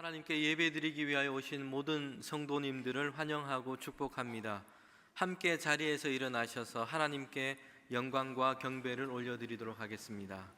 하나님께 예배드리기 위하여 오신 모든 성도님들을 환영하고 축복합니다. 함께 자리에서 일어나셔서 하나님께 영광과 경배를 올려드리도록 하겠습니다.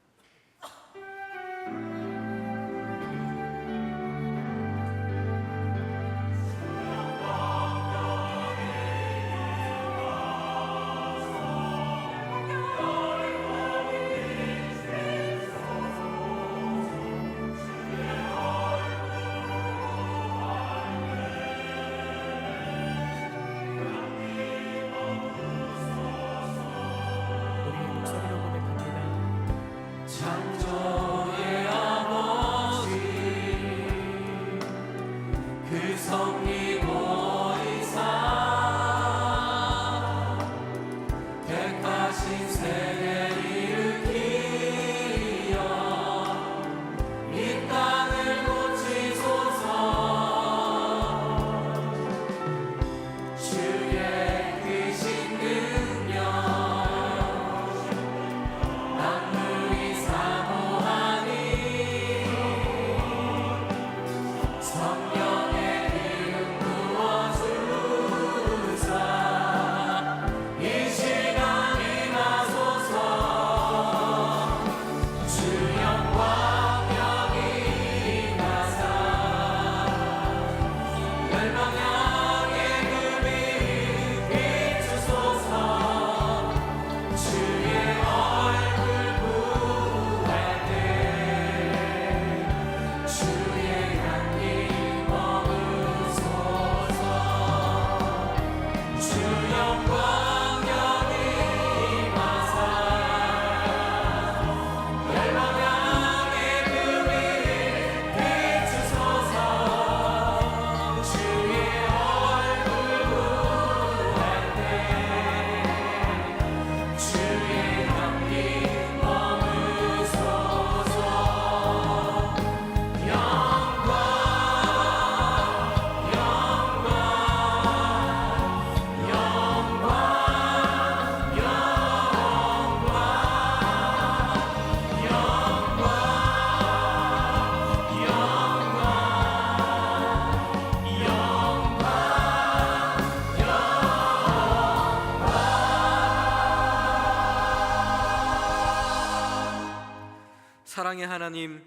사랑의 하나님,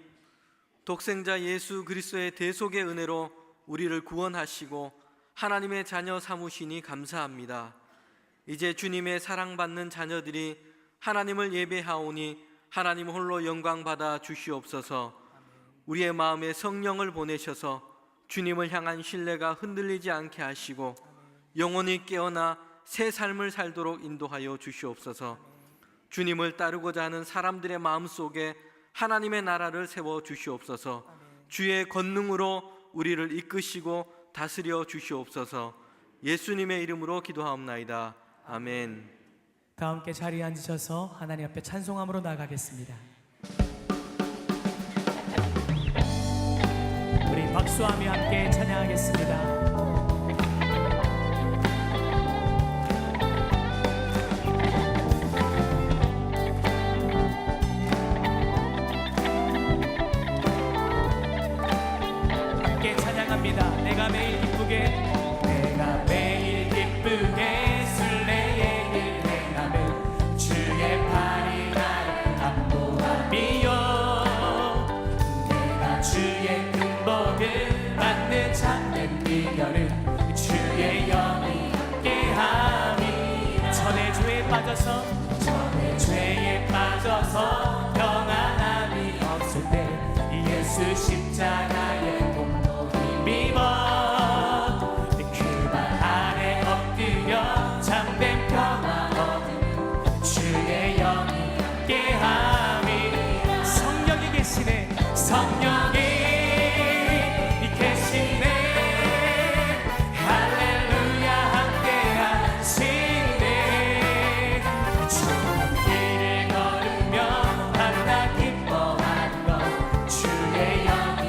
독생자 예수 그리스도의 대속의 은혜로 우리를 구원하시고 하나님의 자녀 삼으시니 감사합니다. 이제 주님의 사랑받는 자녀들이 하나님을 예배하오니 하나님 홀로 영광 받아 주시옵소서. 우리의 마음에 성령을 보내셔서 주님을 향한 신뢰가 흔들리지 않게 하시고 영혼이 깨어나 새 삶을 살도록 인도하여 주시옵소서. 주님을 따르고자 하는 사람들의 마음속에 하나님의 나라를 세워 주시옵소서. 주의 권능으로 우리를 이끄시고 다스려 주시옵소서. 예수님의 이름으로 기도하옵나이다. 아멘. 다 함께 자리에 앉으셔서 하나님 앞에 찬송함으로 나가겠습니다. 우리 박수하며 함께 찬양하겠습니다. 내가 매일 기쁘게 순례의 길 행하며 주의 팔이 나를 안보함이요. 내가 주의 큰 복을 받는 참된 비결은 주의 영이 함께함이. 전에 죄에 빠져서 평안함이 없을 때 예수 십자가에 힘입어 그 발 아래 엎드려 참된 평화 얻은 주의 영이 함께함이. 성령이 계시네, 성령이 계시네. 할렐루야 함께하시네. 좋은 길을 걸으며 하루나 기뻐하는 것 주의 영이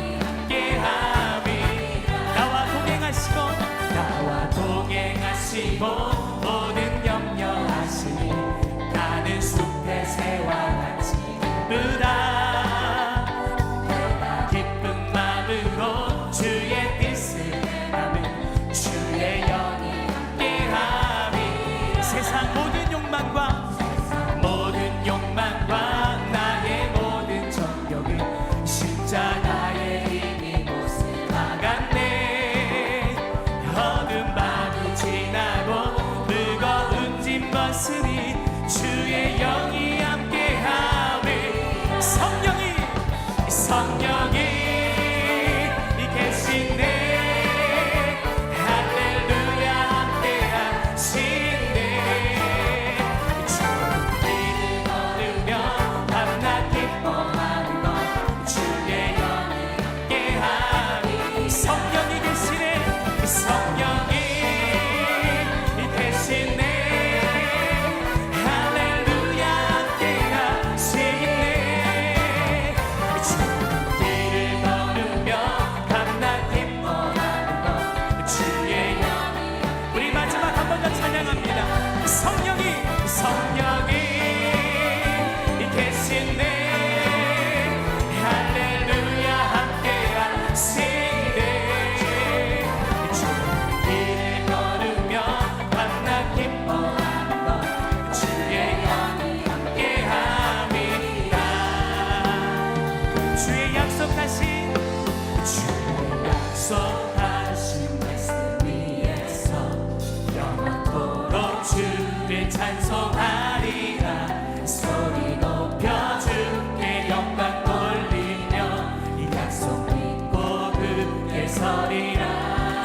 서리라.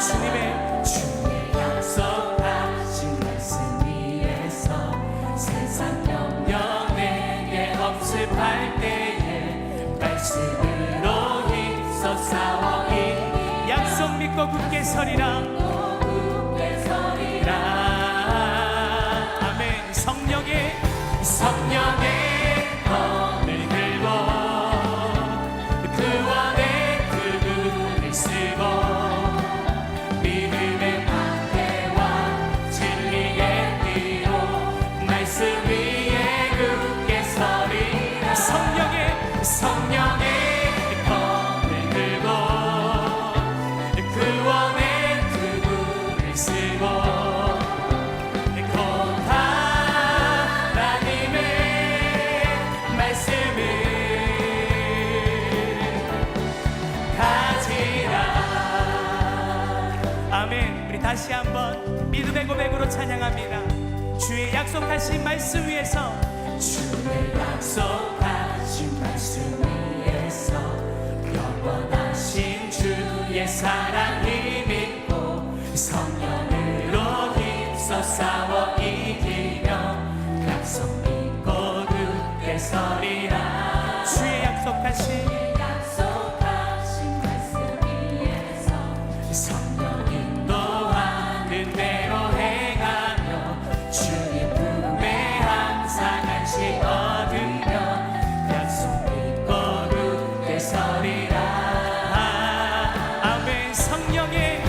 주의 약속하신 말씀 위에서 세상 영역 내게 억습할 때에 말씀으로 힘써 싸워 이 약속 믿고 굳게 서리라. 아멘. 성령의 검을 들고 구원의 그물을 쓰고 믿음의 방패와 진리의 띠로 말씀 위에 굳게 서리라. 성령의 검을 들고 구원의 그물을 쓰고 다시 한번 믿음의 고백으로 찬양합니다. 주의 약속하신 말씀 위에서 주의 약속하신 말씀 위에서 영원하신 주의 사랑이 믿고 성령으로 힘써 싸워 이기며 약속 믿고 굳게 서리라. 주의 약속하신 말씀 위에서 성령이 뜻대로 행하며 주의 품에 항상 안식 얻으며 약속 믿고 굳게 서리라. 아멘. 성령의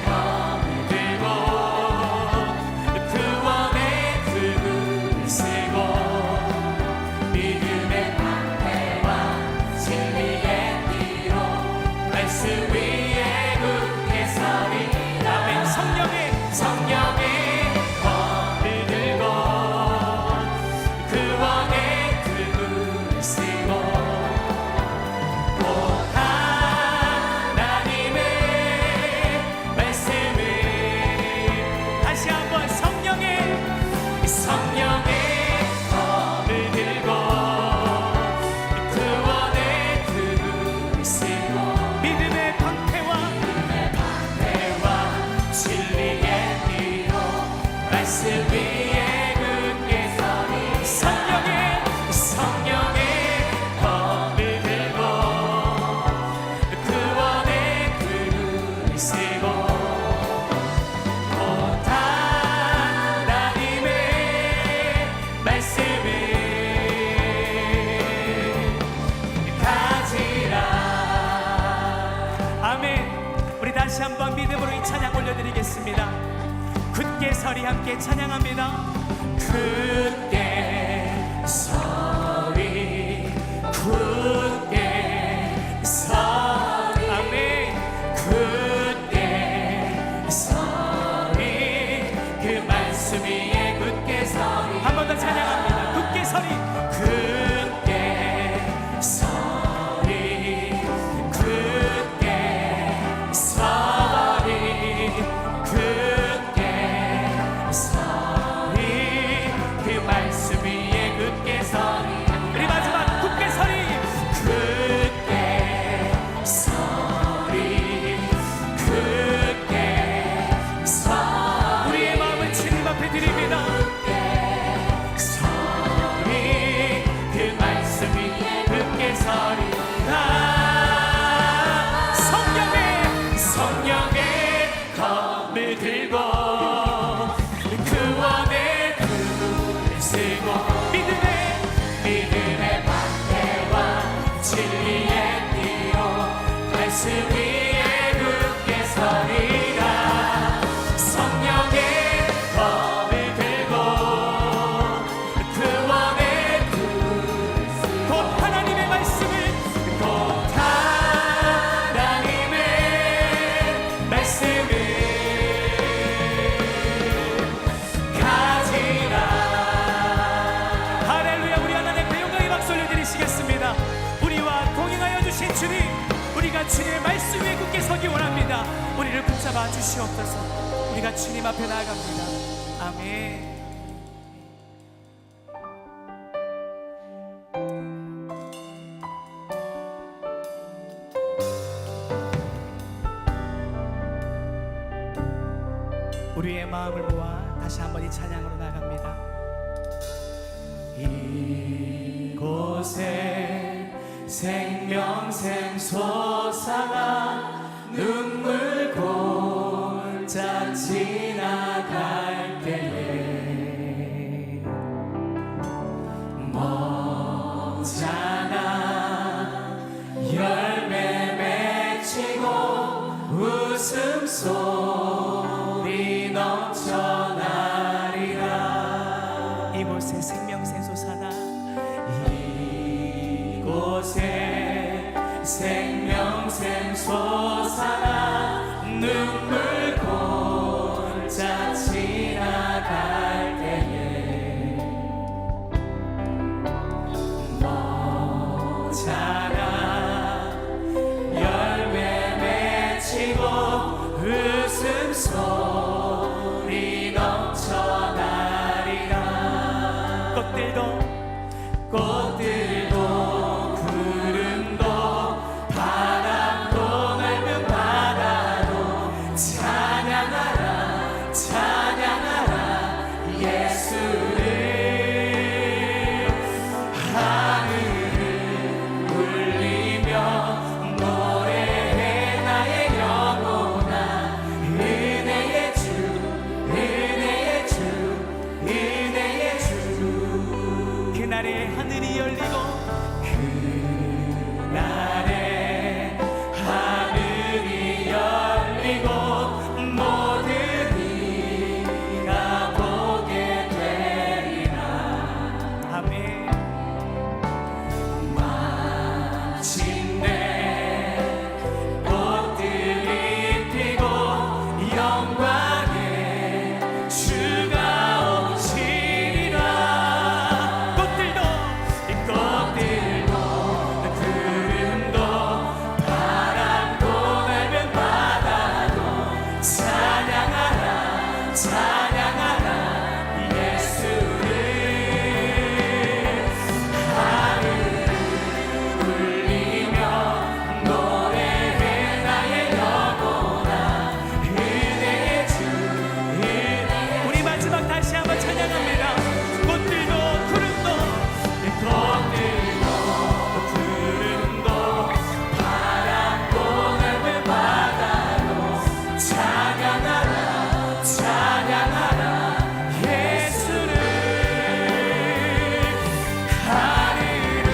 검을 들고 구원의 그물을 쓰고 믿음의 방패와 진리의 띠로 말씀 위에 굳게 서리라. 아멘. 성령의 검을 들고 구원의 그물을 쓰고 곧 하나님의 말씀을 다시 한번 성령의 검을 들고 구원의 그물을 쓰고 믿음의 방패와 진리의 띠로 말씀 위에 굳게 서리. 성령의 검을 들고 구원의 그물을 쓰고 곧 하나님의 말씀을 가지라. 아멘. 우리 다시 한번 믿음으로 이 찬양 올려드리겠습니다. 굳게 서리 함께 찬양합니다. 굳게 서리 굳게 서리. 아멘. 굳게 서리 그 말씀 위에 굳게 서리. 한 번 더 찬양합니다. 굳게 서리 굳게 서리 굳게 서리 굳게 서리 그 말씀 위에 굳게 서리. 우리 마지막 굳게 서리 굳게 서리 굳게 서리. 우리의 마음을 주님 앞에 드립니다. 서리 그 말씀 위에 굳게 서리. 성령의 검을 들고 구원의 그물을 쓰고 믿음의 방패와 진리의 띠로 말씀 위에 굳게 서리라. 성령의 검을 들고 구원의 그물을 쓰고 곧 하나님의 말씀을 가지라. 할렐루야. 우리 하나님께 영광의 박수 올려드리시겠습니다. 우리와 동행하여 주신 주님, 우리가 주님의 말씀 위에 굳게 서기 원합니다. 우리를 붙잡아 주시옵소서. 우리가 주님 앞에 나아갑니다. 아멘. 우리의 마음을 모아 다시 한번 이 찬양으로 나갑니다. 이곳에 생명샘 솟아나 눈물 골짜 지나갈 때에 먹잖아 열매 맺히고 웃음소리 넘쳐나리라. 이곳에 생명샘 솟아나 이곳에 생명샘 솟아나 눈물 골짜 지나갈 때에 먹잖아 열매 맺히고 웃음소리 넘쳐나리라. 꽃들도 구름도 바람도 넓은 바다도 찬양하라 찬양하라 예수를. 하늘을 울리며 노래해 나의 영혼아. 은혜의 주 은혜의 주 은혜의 주. 그날에 하늘이 열리고 그날에 하늘이 열리고 모든 이가 보게 되리라. 아멘. 마침내 꽃들이 피고 영광의 주가 오시리라. 꽃들도 구름도 바람도 넓은 바다도 찬양하라 찬양하라 예수를. 하늘을 울리며 노래해 나의 영혼아. 은혜의 주 은혜의. 우리 마지막 다시 한번 찬양합니다. 꽃들도 구름도 바람도 넓은 바다도 찬양하라 찬양하라 예수를. 하늘을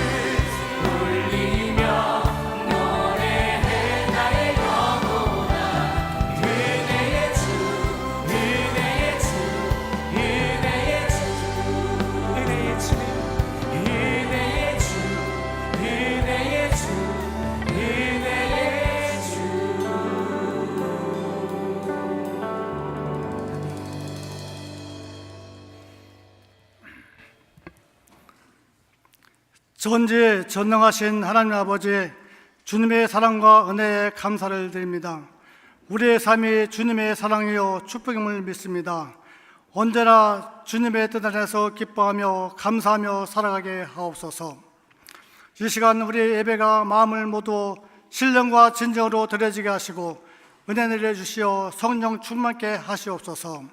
울리며 노래해 나의 영혼아. 은혜의 주 은혜의 주 은혜의 주 은혜의 주 은혜의 주 은혜의 주 은혜의 주. 전지 전능하신 하나님 아버지, 주님의 사랑과 은혜에 감사를 드립니다. 우리의 삶이 주님의 사랑이요 축복임을 믿습니다. 언제나 주님의 뜻 안에서 기뻐하며 감사하며 살아가게 하옵소서. 이 시간 우리 예배가 마음을 모두 신령과 진정으로 드려지게 하시고 은혜 내려주시어 성령 충만케 하시옵소서.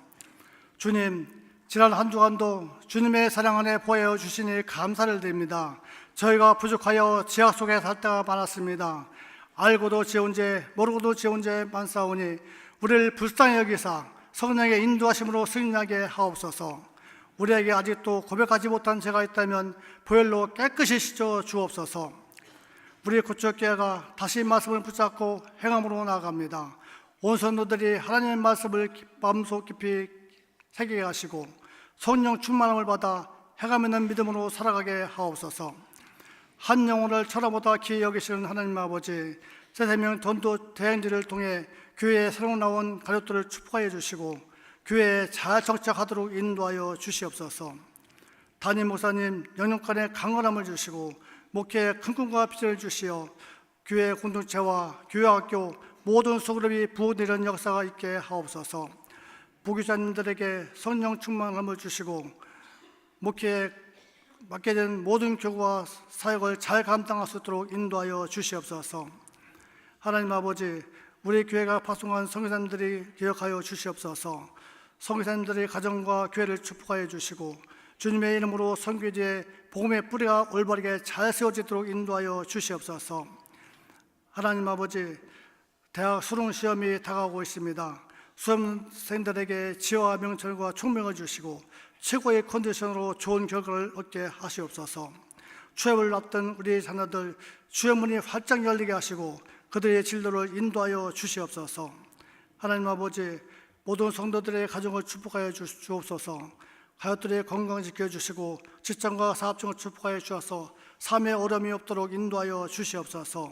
주님, 지난 한 주간도 주님의 사랑 안에 보여 주시니 감사를 드립니다. 저희가 부족하여 지악 속에 살 때가 많았습니다. 알고도 지은 죄 모르고도 지은 죄 많사오니 우리를 불쌍히 여기사 성령의 인도하심으로 승리하게 하옵소서. 우리에게 아직도 고백하지 못한 죄가 있다면 보혈로 깨끗이 씻어 주옵소서. 우리 구축교회가 다시 말씀을 붙잡고 행함으로 나아갑니다. 온 성도들이 하나님의 말씀을 마음속 깊이 새기게 하시고 성령 충만함을 받아 해감 있는 믿음으로 살아가게 하옵소서. 한 영혼을 천하보다 귀히 여기시는 하나님 아버지, 새생명 전도 대행들을 통해 교회에 새로 나온 가족들을 축복하여 주시고 교회에 잘 정착하도록 인도하여 주시옵소서. 담임 목사님 영육간에 강건함을 주시고 목회에 큰 꿈과 비전을 주시어 교회 공동체와 교회학교 모든 소그룹이 부흥되는 역사가 있게 하옵소서. 부교자님들에게 성령 충만함을 주시고 목회에 맡게 된 모든 교구와 사역을 잘 감당할 수 있도록 인도하여 주시옵소서. 하나님 아버지, 우리 교회가 파송한 선교사님들이 기억하여 주시옵소서. 성교사님들의 가정과 교회를 축복하여 주시고 주님의 이름으로 선교지에 복음의 뿌리가 올바르게 잘 세워지도록 인도하여 주시옵소서. 하나님 아버지, 대학 수능 시험이 다가오고 있습니다. 수험생들에게 지혜와 명철과 총명을 주시고 최고의 컨디션으로 좋은 결과를 얻게 하시옵소서. 취업을 앞둔 우리 자녀들 주의 문이 활짝 열리게 하시고 그들의 진로를 인도하여 주시옵소서. 하나님 아버지, 모든 성도들의 가정을 축복하여 주옵소서. 가족들의 건강 지켜주시고 직장과 사업중을 축복하여 주셔서 삶의 어려움이 없도록 인도하여 주시옵소서.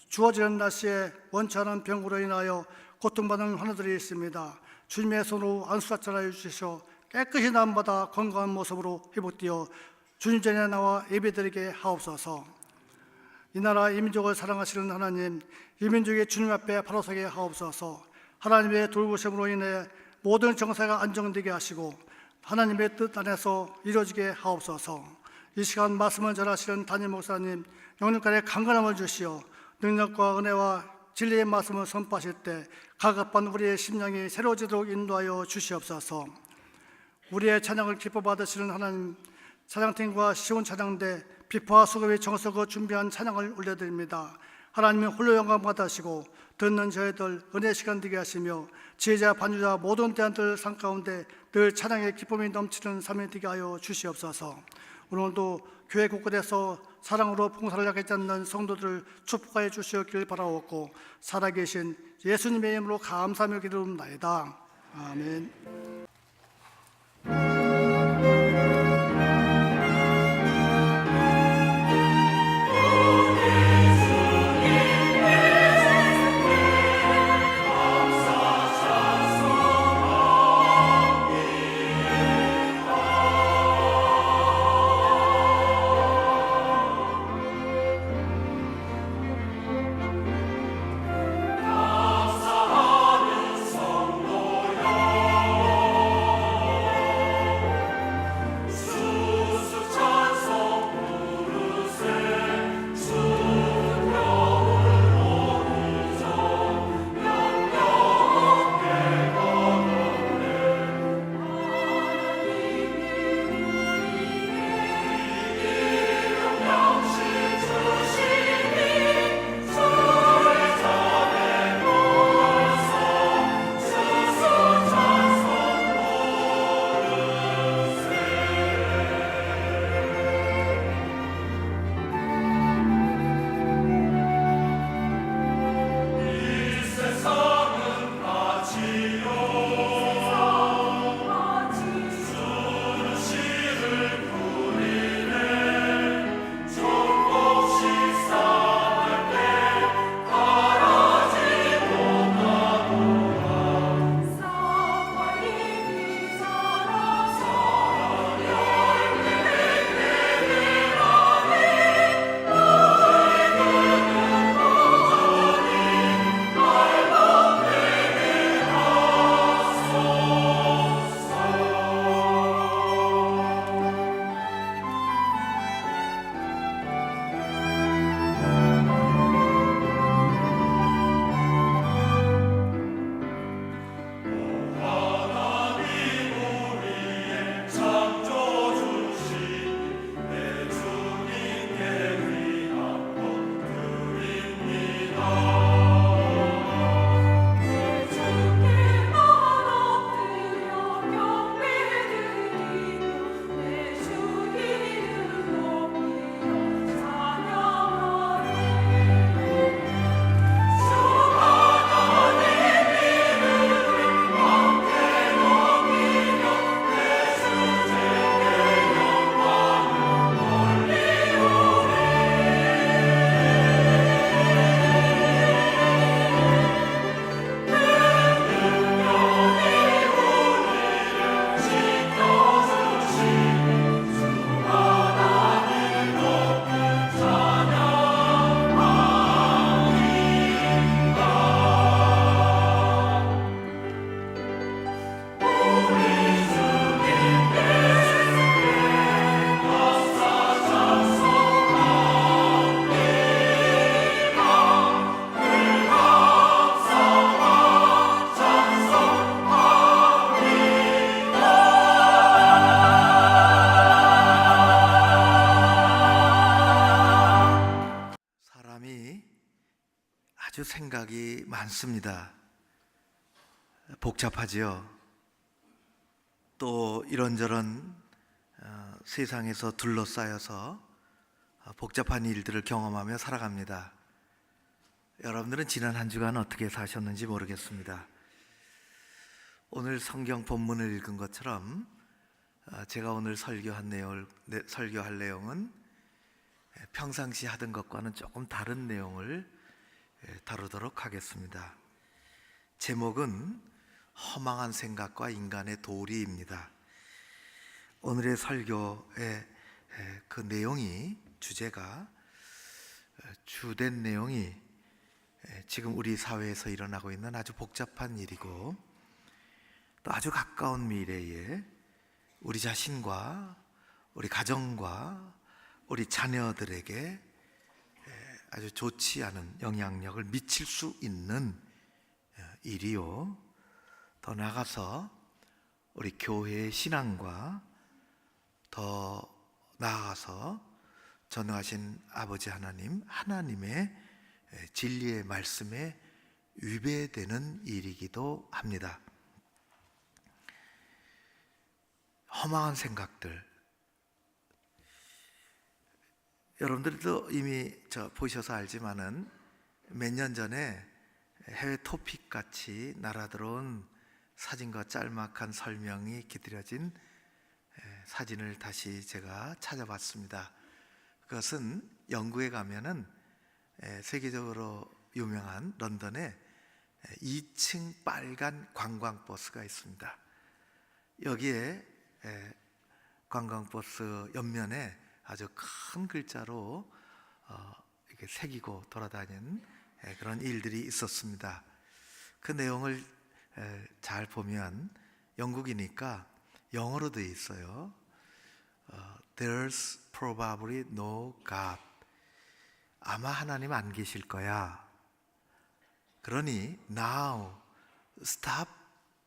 주어지는 날씨에 원치 않은 병으로 인하여 고통받는 환우들이 있습니다. 주님의 손으로 안수하여 주시어 깨끗이 나음받아 건강한 모습으로 회복되어 주님 전에 나와 예배드리게 하옵소서. 이 나라 이 민족을 사랑하시는 하나님, 이 민족이 주님 앞에 바로 서게 하옵소서. 하나님의 돌보심으로 인해 모든 정세가 안정되게 하시고 하나님의 뜻 안에서 이루어지게 하옵소서. 이 시간 말씀을 전하시는 담임 목사님 영혼간에 강건함을 주시어 능력과 은혜와 진리의 말씀을 선포하실 때 가급한 우리의 심령이 새로워지도록 인도하여 주시옵소서. 우리의 찬양을 기뻐 받으시는 하나님, 찬양팀과 시온 찬양대 비파와 수금이 정석으로 준비한 찬양을 올려드립니다. 하나님의 홀로 영광 받으시고 듣는 저희들 은혜 시간 되게 하시며 지혜자 반주자 모든 대안들 상 가운데 늘 찬양의 기쁨이 넘치는 삶이 되게 하여 주시옵소서. 오늘도 교회 곳곳에서 사랑으로 봉사를 하겠지 않는 성도들을 축복하여 주시옵길 바라옵고 살아계신 예수님의 이름으로 감사하며 기도합나이다. 아멘. 생각이 많습니다. 복잡하지요. 또 이런저런 세상에서 둘러싸여서 복잡한 일들을 경험하며 살아갑니다. 여러분들은 지난 한 주간 어떻게 사셨는지 모르겠습니다. 오늘 성경 본문을 읽은 것처럼 제가 오늘 설교할 내용은 평상시 하던 것과는 조금 다른 내용을 다루도록 하겠습니다. 제목은 허망한 생각과 인간의 도리입니다. 오늘의 설교의 그 내용이, 주제가, 주된 내용이 지금 우리 사회에서 일어나고 있는 아주 복잡한 일이고, 또 아주 가까운 미래에 우리 자신과 우리 가정과 우리 자녀들에게 아주 좋지 않은 영향력을 미칠 수 있는 일이요, 더 나아가서 우리 교회의 신앙과 더 나아가서 전능하신 아버지 하나님의 진리의 말씀에 위배되는 일이기도 합니다. 허망한 생각들, 여러분들도 이미 보셔서 알지만은 몇 년 전에 해외 토픽 같이 날아들어온 사진과 짤막한 설명이 깃들여진 사진을 다시 제가 찾아봤습니다. 그것은 영국에 가면은 세계적으로 유명한 런던에 2층 빨간 관광버스가 있습니다. 여기에 관광버스 옆면에 아주 큰 글자로 이렇게 새기고 돌아다니는 그런 일들이 있었습니다. 그 내용을 잘 보면 영국이니까 영어로 되어 있어요. There's probably no God. 아마 하나님 안 계실 거야. 그러니 now stop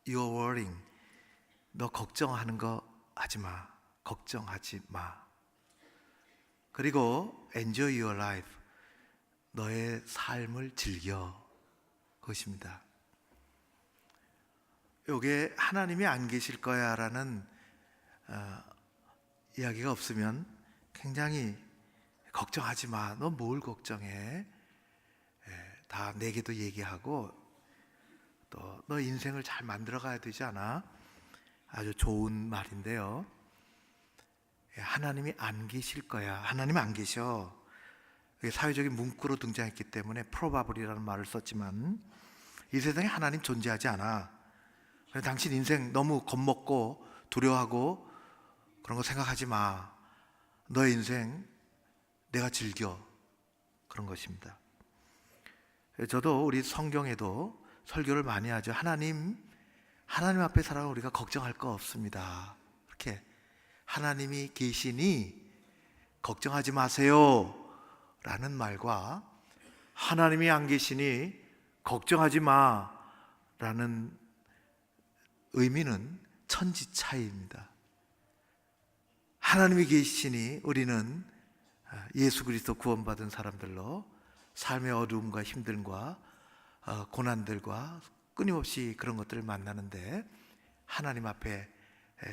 your worrying. 너 걱정하는 거 하지 마. 걱정하지 마. 그리고 enjoy your life. 너의 삶을 즐겨. 그것입니다. 요게 하나님이 안 계실 거야 라는 이야기가 없으면 굉장히 걱정하지 마. 너 뭘 걱정해? 다 내게도 얘기하고 또 너 인생을 잘 만들어 가야 되지 않아? 아주 좋은 말인데요. 하나님이 안 계실 거야. 하나님 안 계셔. 사회적인 문구로 등장했기 때문에 probably라는 말을 썼지만 이 세상에 하나님 존재하지 않아. 당신 인생 너무 겁먹고 두려워하고 그런 거 생각하지 마. 너의 인생 내가 즐겨. 그런 것입니다. 저도 우리 성경에도 설교를 많이 하죠. 하나님 앞에 살아가 우리가 걱정할 거 없습니다. 이렇게 하나님이 계시니 걱정하지 마세요 라는 말과 하나님이 안 계시니 걱정하지 마 라는 의미는 천지 차이입니다. 하나님이 계시니 우리는 예수 그리스도 구원받은 사람들로 삶의 어려움과 힘듦과 고난들과 끊임없이 그런 것들을 만나는데 하나님 앞에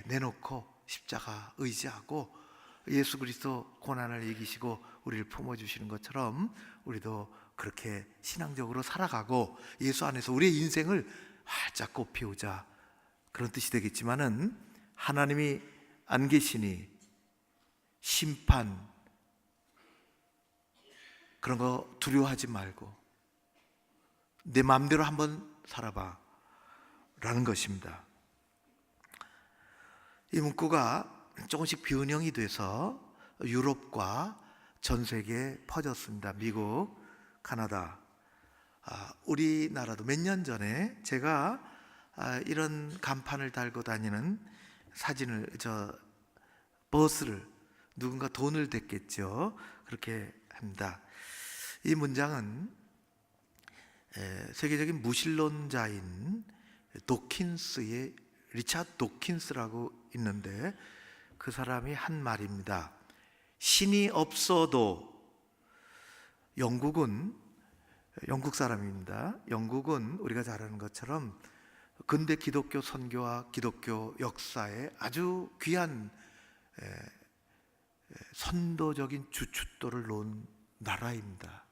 내놓고 십자가 의지하고 예수 그리스도 고난을 이기시고 우리를 품어주시는 것처럼 우리도 그렇게 신앙적으로 살아가고 예수 안에서 우리의 인생을 활짝 꽃피우자, 그런 뜻이 되겠지만은 하나님이 안 계시니 심판 그런 거 두려워하지 말고 내 마음대로 한번 살아봐 라는 것입니다. 이 문구가 조금씩 변형이 돼서 유럽과 전 세계에 퍼졌습니다. 미국, 카나다, 우리나라도 몇 년 전에 제가 이런 간판을 달고 다니는 사진을, 버스를 누군가 돈을 댔겠죠. 그렇게 합니다. 이 문장은 세계적인 무신론자인 도킨스의 리차드 도킨스라고 있는데 그 사람이 한 말입니다. 신이 없어도 영국은 영국 사람입니다. 영국은 우리가 잘 아는 것처럼 근대 기독교 선교와 기독교 역사에 아주 귀한 선도적인 주춧돌을 놓은 나라입니다.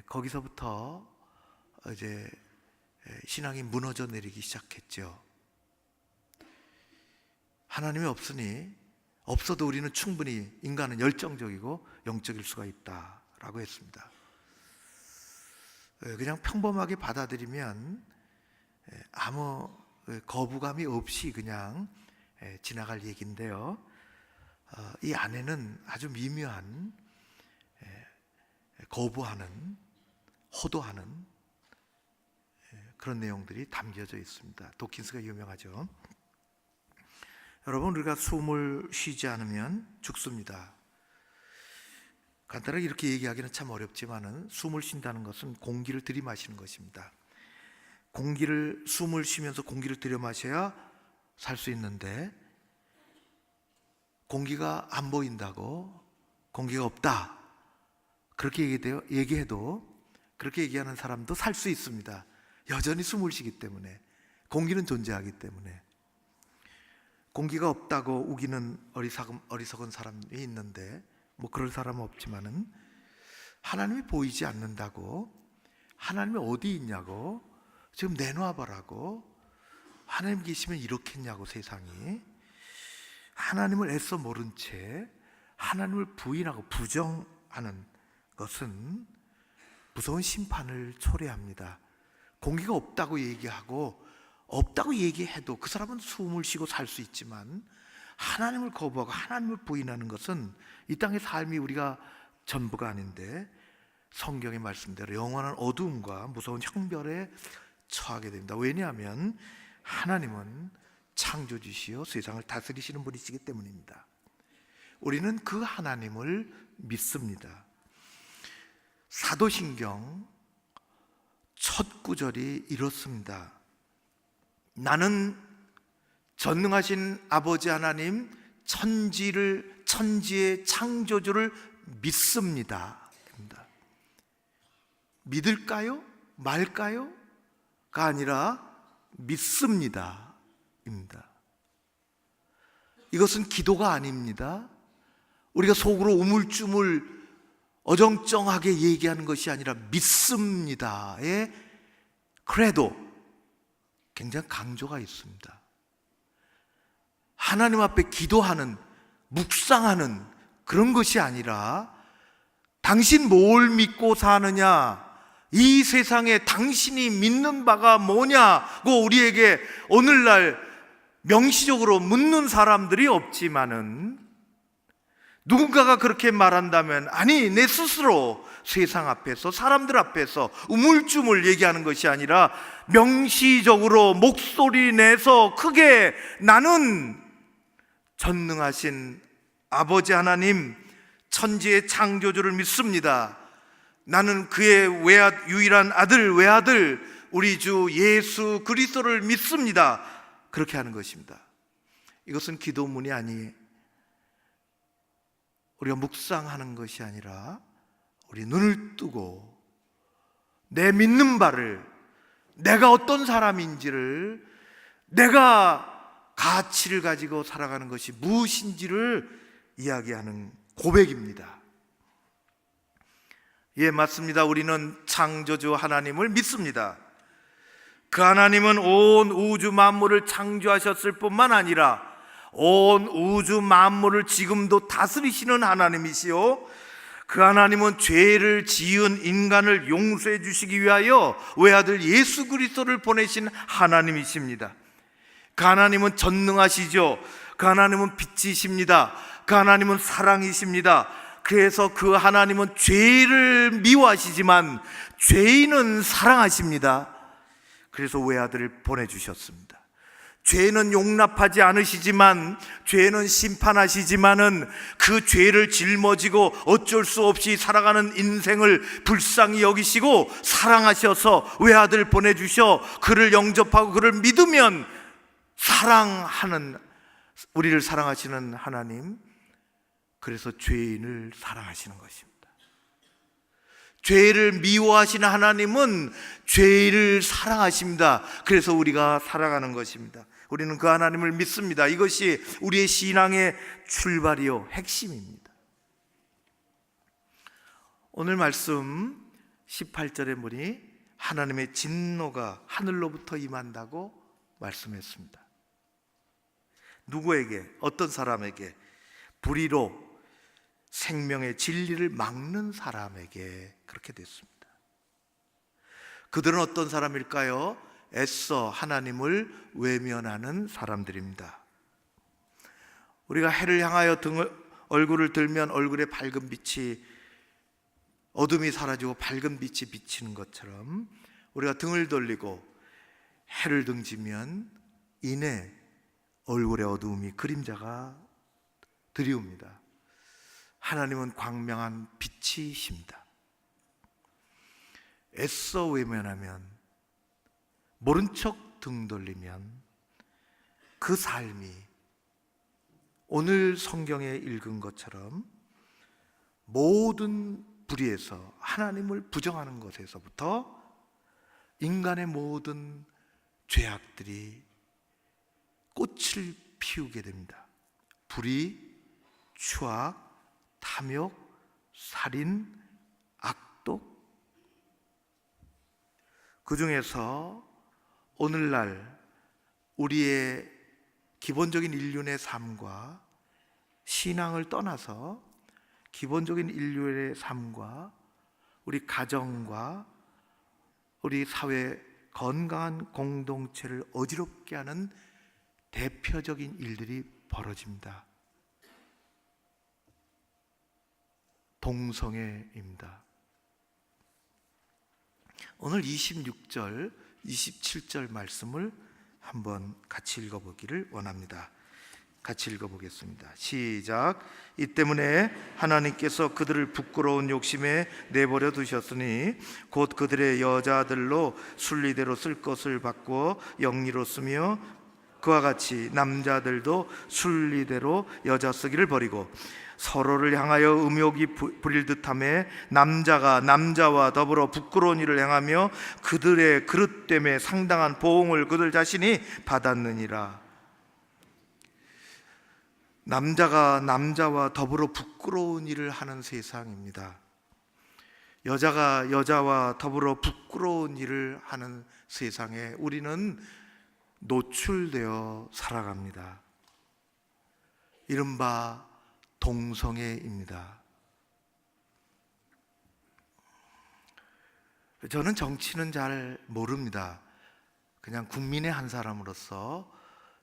거기서부터 이제 신앙이 무너져 내리기 시작했죠. 하나님이 없어도 우리는 충분히 인간은 열정적이고 영적일 수가 있다라고 했습니다. 그냥 평범하게 받아들이면 아무 거부감이 없이 그냥 지나갈 얘기인데요. 이 안에는 아주 미묘한 거부하는, 호도하는 그런 내용들이 담겨져 있습니다. 도킨스가 유명하죠. 여러분, 우리가 숨을 쉬지 않으면 죽습니다. 간단하게 이렇게 얘기하기는 참 어렵지만은 숨을 쉰다는 것은 공기를 들이마시는 것입니다. 숨을 쉬면서 공기를 들여마셔야 살 수 있는데, 공기가 안 보인다고, 공기가 없다, 그렇게 얘기해도 그렇게 얘기하는 사람도 살 수 있습니다. 여전히 숨을 쉬기 때문에, 공기는 존재하기 때문에. 공기가 없다고 우기는 어리석은 사람이 있는데, 뭐 그럴 사람은 없지만은, 하나님이 보이지 않는다고, 하나님이 어디 있냐고, 지금 내놔봐라고, 하나님 계시면 이렇겠냐고, 세상이. 하나님을 애써 모른 채 하나님을 부인하고 부정하는 것은 무서운 심판을 초래합니다. 공기가 없다고 얘기하고, 없다고 얘기해도 그 사람은 숨을 쉬고 살 수 있지만, 하나님을 거부하고 하나님을 부인하는 것은 이 땅의 삶이 우리가 전부가 아닌데, 성경의 말씀대로 영원한 어두움과 무서운 형벌에 처하게 됩니다. 왜냐하면 하나님은 창조주시요 세상을 다스리시는 분이시기 때문입니다. 우리는 그 하나님을 믿습니다. 사도신경 첫 구절이 이렇습니다. 나는 전능하신 아버지 하나님, 천지의 창조주를 믿습니다. 믿을까요? 말까요? 가 아니라 믿습니다. 입니다. 이것은 기도가 아닙니다. 우리가 속으로 우물쭈물 어정쩡하게 얘기하는 것이 아니라 믿습니다의 크레도, 굉장히 강조가 있습니다. 하나님 앞에 기도하는, 묵상하는 그런 것이 아니라, 당신 뭘 믿고 사느냐, 이 세상에 당신이 믿는 바가 뭐냐고 우리에게 오늘날 명시적으로 묻는 사람들이 없지만은, 누군가가 그렇게 말한다면, 아니, 내 스스로 세상 앞에서, 사람들 앞에서 우물쭈물 얘기하는 것이 아니라 명시적으로 목소리 내서 크게, 나는 전능하신 아버지 하나님, 천지의 창조주를 믿습니다. 나는 그의 유일한 아들, 외아들, 우리 주 예수 그리스도를 믿습니다. 그렇게 하는 것입니다. 이것은 기도문이 아니, 우리가 묵상하는 것이 아니라, 우리 눈을 뜨고 내 믿는 바를, 내가 어떤 사람인지를, 내가 가치를 가지고 살아가는 것이 무엇인지를 이야기하는 고백입니다. 예, 맞습니다. 우리는 창조주 하나님을 믿습니다. 그 하나님은 온 우주 만물을 창조하셨을 뿐만 아니라 온 우주 만물을 지금도 다스리시는 하나님이시요, 그 하나님은 죄를 지은 인간을 용서해 주시기 위하여 외아들 예수 그리스도를 보내신 하나님이십니다. 그 하나님은 전능하시죠. 그 하나님은 빛이십니다. 그 하나님은 사랑이십니다. 그래서 그 하나님은 죄를 미워하시지만 죄인은 사랑하십니다. 그래서 외아들을 보내주셨습니다. 죄는 용납하지 않으시지만, 죄는 심판하시지만은 그 죄를 짊어지고 어쩔 수 없이 살아가는 인생을 불쌍히 여기시고 사랑하셔서 외아들 보내주셔 그를 영접하고 그를 믿으면 사랑하는, 우리를 사랑하시는 하나님, 그래서 죄인을 사랑하시는 것입니다. 죄를 미워하시는 하나님은 죄를 사랑하십니다. 그래서 우리가 살아가는 것입니다. 우리는 그 하나님을 믿습니다. 이것이 우리의 신앙의 출발이요 핵심입니다. 오늘 말씀 18절에 보니 하나님의 진노가 하늘로부터 임한다고 말씀했습니다. 누구에게? 어떤 사람에게? 불의로 생명의 진리를 막는 사람에게 그렇게 됐습니다. 그들은 어떤 사람일까요? 애써 하나님을 외면하는 사람들입니다. 우리가 해를 향하여 얼굴을 들면 얼굴에 밝은 빛이, 어둠이 사라지고 밝은 빛이 비치는 것처럼 우리가 등을 돌리고 해를 등지면 이내 얼굴의 어두움이 그림자가 드리웁니다. 하나님은 광명한 빛이십니다. 애써 외면하면, 모른 척 등 돌리면 그 삶이 오늘 성경에 읽은 것처럼 모든 불의에서, 하나님을 부정하는 것에서부터 인간의 모든 죄악들이 꽃을 피우게 됩니다. 불의, 추악, 탐욕, 살인, 악독. 그 중에서 오늘날 우리의 기본적인 인륜의 삶과 신앙을 떠나서 기본적인 인류의 삶과 우리 가정과 우리 사회 건강한 공동체를 어지럽게 하는 대표적인 일들이 벌어집니다. 동성애입니다. 오늘 26절, 27절 말씀을 한번 같이 읽어보기를 원합니다. 같이 읽어보겠습니다. 시작. 이 때문에 하나님께서 그들을 부끄러운 욕심에 내버려 두셨으니 곧 그들의 여자들로 순리대로 쓸 것을 바꾸어 영리로 쓰며 그와 같이 남자들도 순리대로 여자 쓰기를 버리고 서로를 향하여 음욕이 부릴 듯하며 남자가 남자와 더불어 부끄러운 일을 행하며 그들의 그릇 때문에 상당한 보응을 그들 자신이 받았느니라. 남자가 남자와 더불어 부끄러운 일을 하는 세상입니다. 여자가 여자와 더불어 부끄러운 일을 하는 세상에 우리는 노출되어 살아갑니다. 이른바 동성애입니다. 저는 정치는 잘 모릅니다. 그냥 국민의 한 사람으로서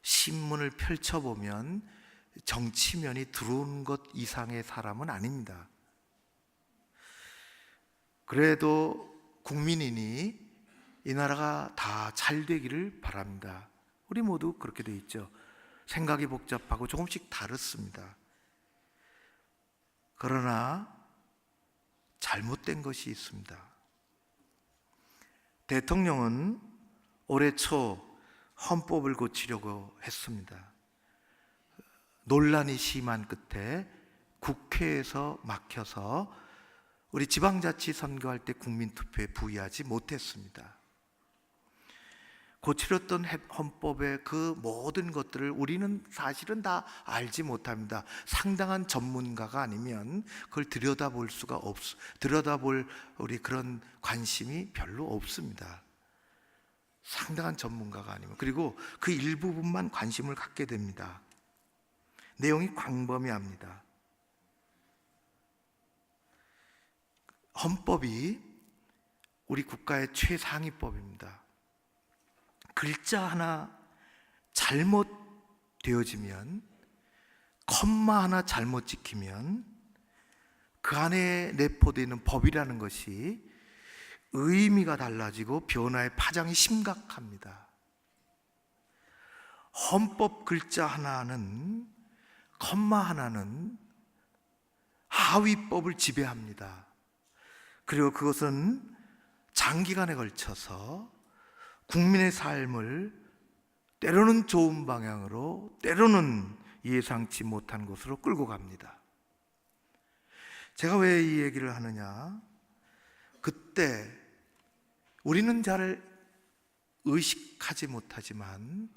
신문을 펼쳐보면 정치면이 들어온 것 이상의 사람은 아닙니다. 그래도 국민이니 이 나라가 다 잘 되기를 바랍니다. 우리 모두 그렇게 돼 있죠. 생각이 복잡하고 조금씩 다릅니다. 그러나 잘못된 것이 있습니다. 대통령은 올해 초 헌법을 고치려고 했습니다. 논란이 심한 끝에 국회에서 막혀서 우리 지방자치 선거할 때 국민투표에 부의하지 못했습니다. 고치렸던 헌법의 그 모든 것들을 우리는 사실은 다 알지 못합니다. 상당한 전문가가 아니면 그걸 들여다볼 우리 그런 관심이 별로 없습니다. 상당한 전문가가 아니면, 그리고 그 일부분만 관심을 갖게 됩니다. 내용이 광범위합니다. 헌법이 우리 국가의 최상위법입니다. 글자 하나 잘못 되어지면, 컴마 하나 잘못 찍히면 그 안에 내포되어 있는 법이라는 것이 의미가 달라지고 변화의 파장이 심각합니다. 헌법 글자 하나는, 컴마 하나는 하위법을 지배합니다. 그리고 그것은 장기간에 걸쳐서 국민의 삶을 때로는 좋은 방향으로, 때로는 예상치 못한 곳으로 끌고 갑니다. 제가 왜 이 얘기를 하느냐? 그때 우리는 잘 의식하지 못하지만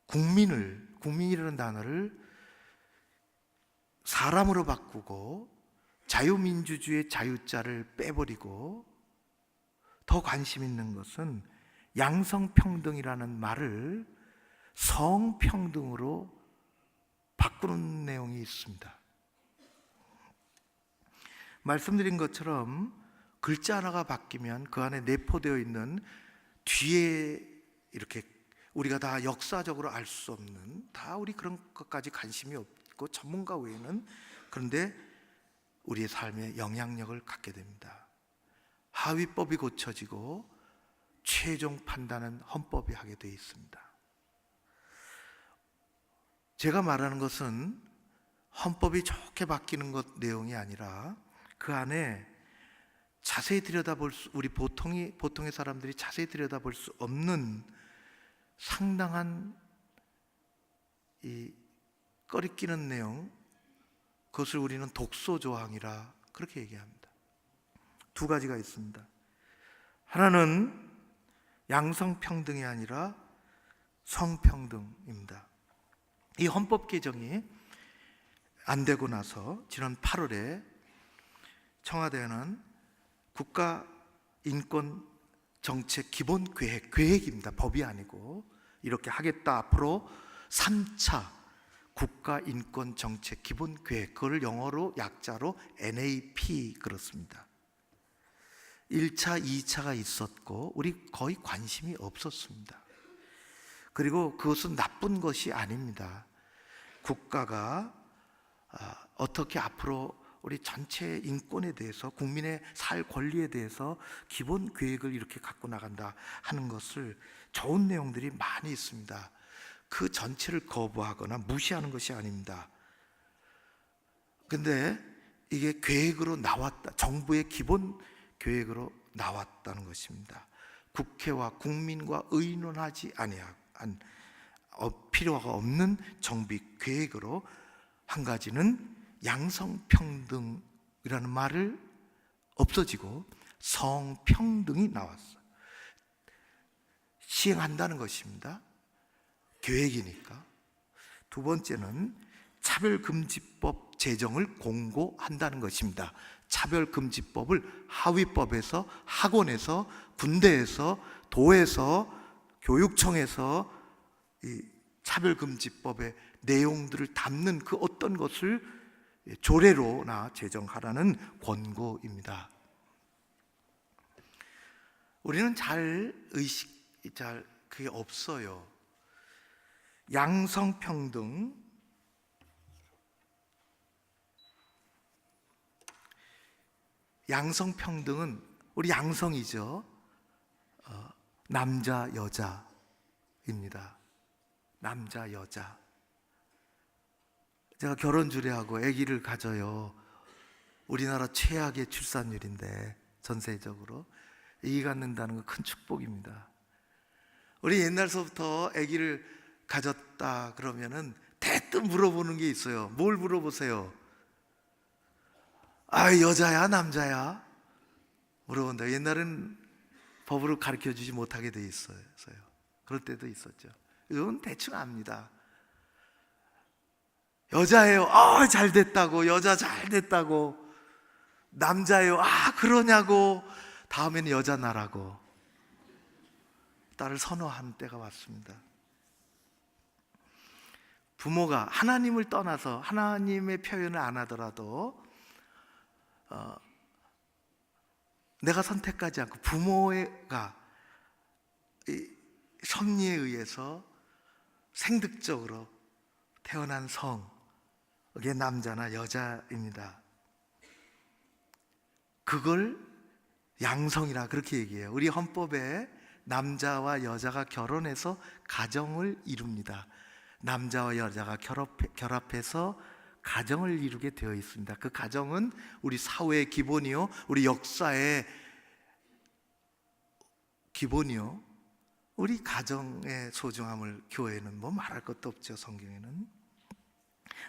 국민이라는 단어를 사람으로 바꾸고 자유민주주의의 자유자를 빼버리고 더 관심 있는 것은 양성평등이라는 말을 성평등으로 바꾸는 내용이 있습니다. 말씀드린 것처럼 글자 하나가 바뀌면 그 안에 내포되어 있는 뒤에 이렇게 우리가 다 역사적으로 알 수 없는, 다 우리 그런 것까지 관심이 없고 전문가 외에는, 그런데 우리의 삶에 영향력을 갖게 됩니다. 하위법이 고쳐지고 최종 판단은 헌법이 하게 되어 있습니다. 제가 말하는 것은 헌법이 좋게 바뀌는 것 내용이 아니라 그 안에 자세히 들여다볼 수, 우리 보통의 사람들이 자세히 들여다볼 수 없는 상당한 이 꺼리끼는 내용, 그것을 우리는 독소조항이라 그렇게 얘기합니다. 두 가지가 있습니다. 하나는 양성평등이 아니라 성평등입니다. 이 헌법 개정이 안 되고 나서 지난 8월에 청와대는 국가인권정책 기본계획입니다. 법이 아니고 이렇게 하겠다. 앞으로 3차 국가인권정책 기본계획, 그걸 영어로 약자로 NAP 그렇습니다. 1차, 2차가 있었고 우리 거의 관심이 없었습니다. 그리고 그것은 나쁜 것이 아닙니다. 국가가 어떻게 앞으로 우리 전체 인권에 대해서, 국민의 살 권리에 대해서 기본 계획을 이렇게 갖고 나간다 하는 것을, 좋은 내용들이 많이 있습니다. 그 전체를 거부하거나 무시하는 것이 아닙니다. 근데 이게 계획으로 나왔다, 정부의 기본 계획으로 나왔다는 것입니다. 국회와 국민과 의논하지 아니한 필요가 없는 정비 계획으로, 한 가지는 양성평등이라는 말을 없어지고 성평등이 나왔어요. 시행한다는 것입니다. 계획이니까. 두 번째는 차별금지법 제정을 공고한다는 것입니다. 차별금지법을 하위법에서, 학원에서, 군대에서, 도에서, 교육청에서 이 차별금지법의 내용들을 담는 그 어떤 것을 조례로나 제정하라는 권고입니다. 우리는 잘 그게 없어요. 양성평등은 우리 양성이죠. 남자 여자입니다. 남자 여자. 제가 결혼 주례하고 아기를 가져요. 우리나라 최악의 출산율인데 전세적으로 아기 갖는다는 건 큰 축복입니다. 우리 옛날서부터 아기를 가졌다 그러면은 대뜸 물어보는 게 있어요. 뭘 물어보세요? 여자야 남자야? 물어본다. 옛날엔 법으로 가르쳐 주지 못하게 돼 있어요. 그럴 때도 있었죠. 이건 대충 압니다. 여자예요. 잘 됐다고. 여자 잘 됐다고. 남자예요. 그러냐고. 다음에는 여자 나라고. 딸을 선호하는 때가 왔습니다. 부모가 하나님을 떠나서 하나님의 표현을 안 하더라도 내가 선택하지 않고 부모가 섭리에 의해서 생득적으로 태어난 성, 그게 남자나 여자입니다. 그걸 양성이라 그렇게 얘기해요. 우리 헌법에 남자와 여자가 결혼해서 가정을 이룹니다. 남자와 여자가 결합해서 가정을 이루게 되어 있습니다. 그 가정은 우리 사회의 기본이요, 우리 역사의 기본이요, 우리 가정의 소중함을 교회는 뭐 말할 것도 없죠. 성경에는.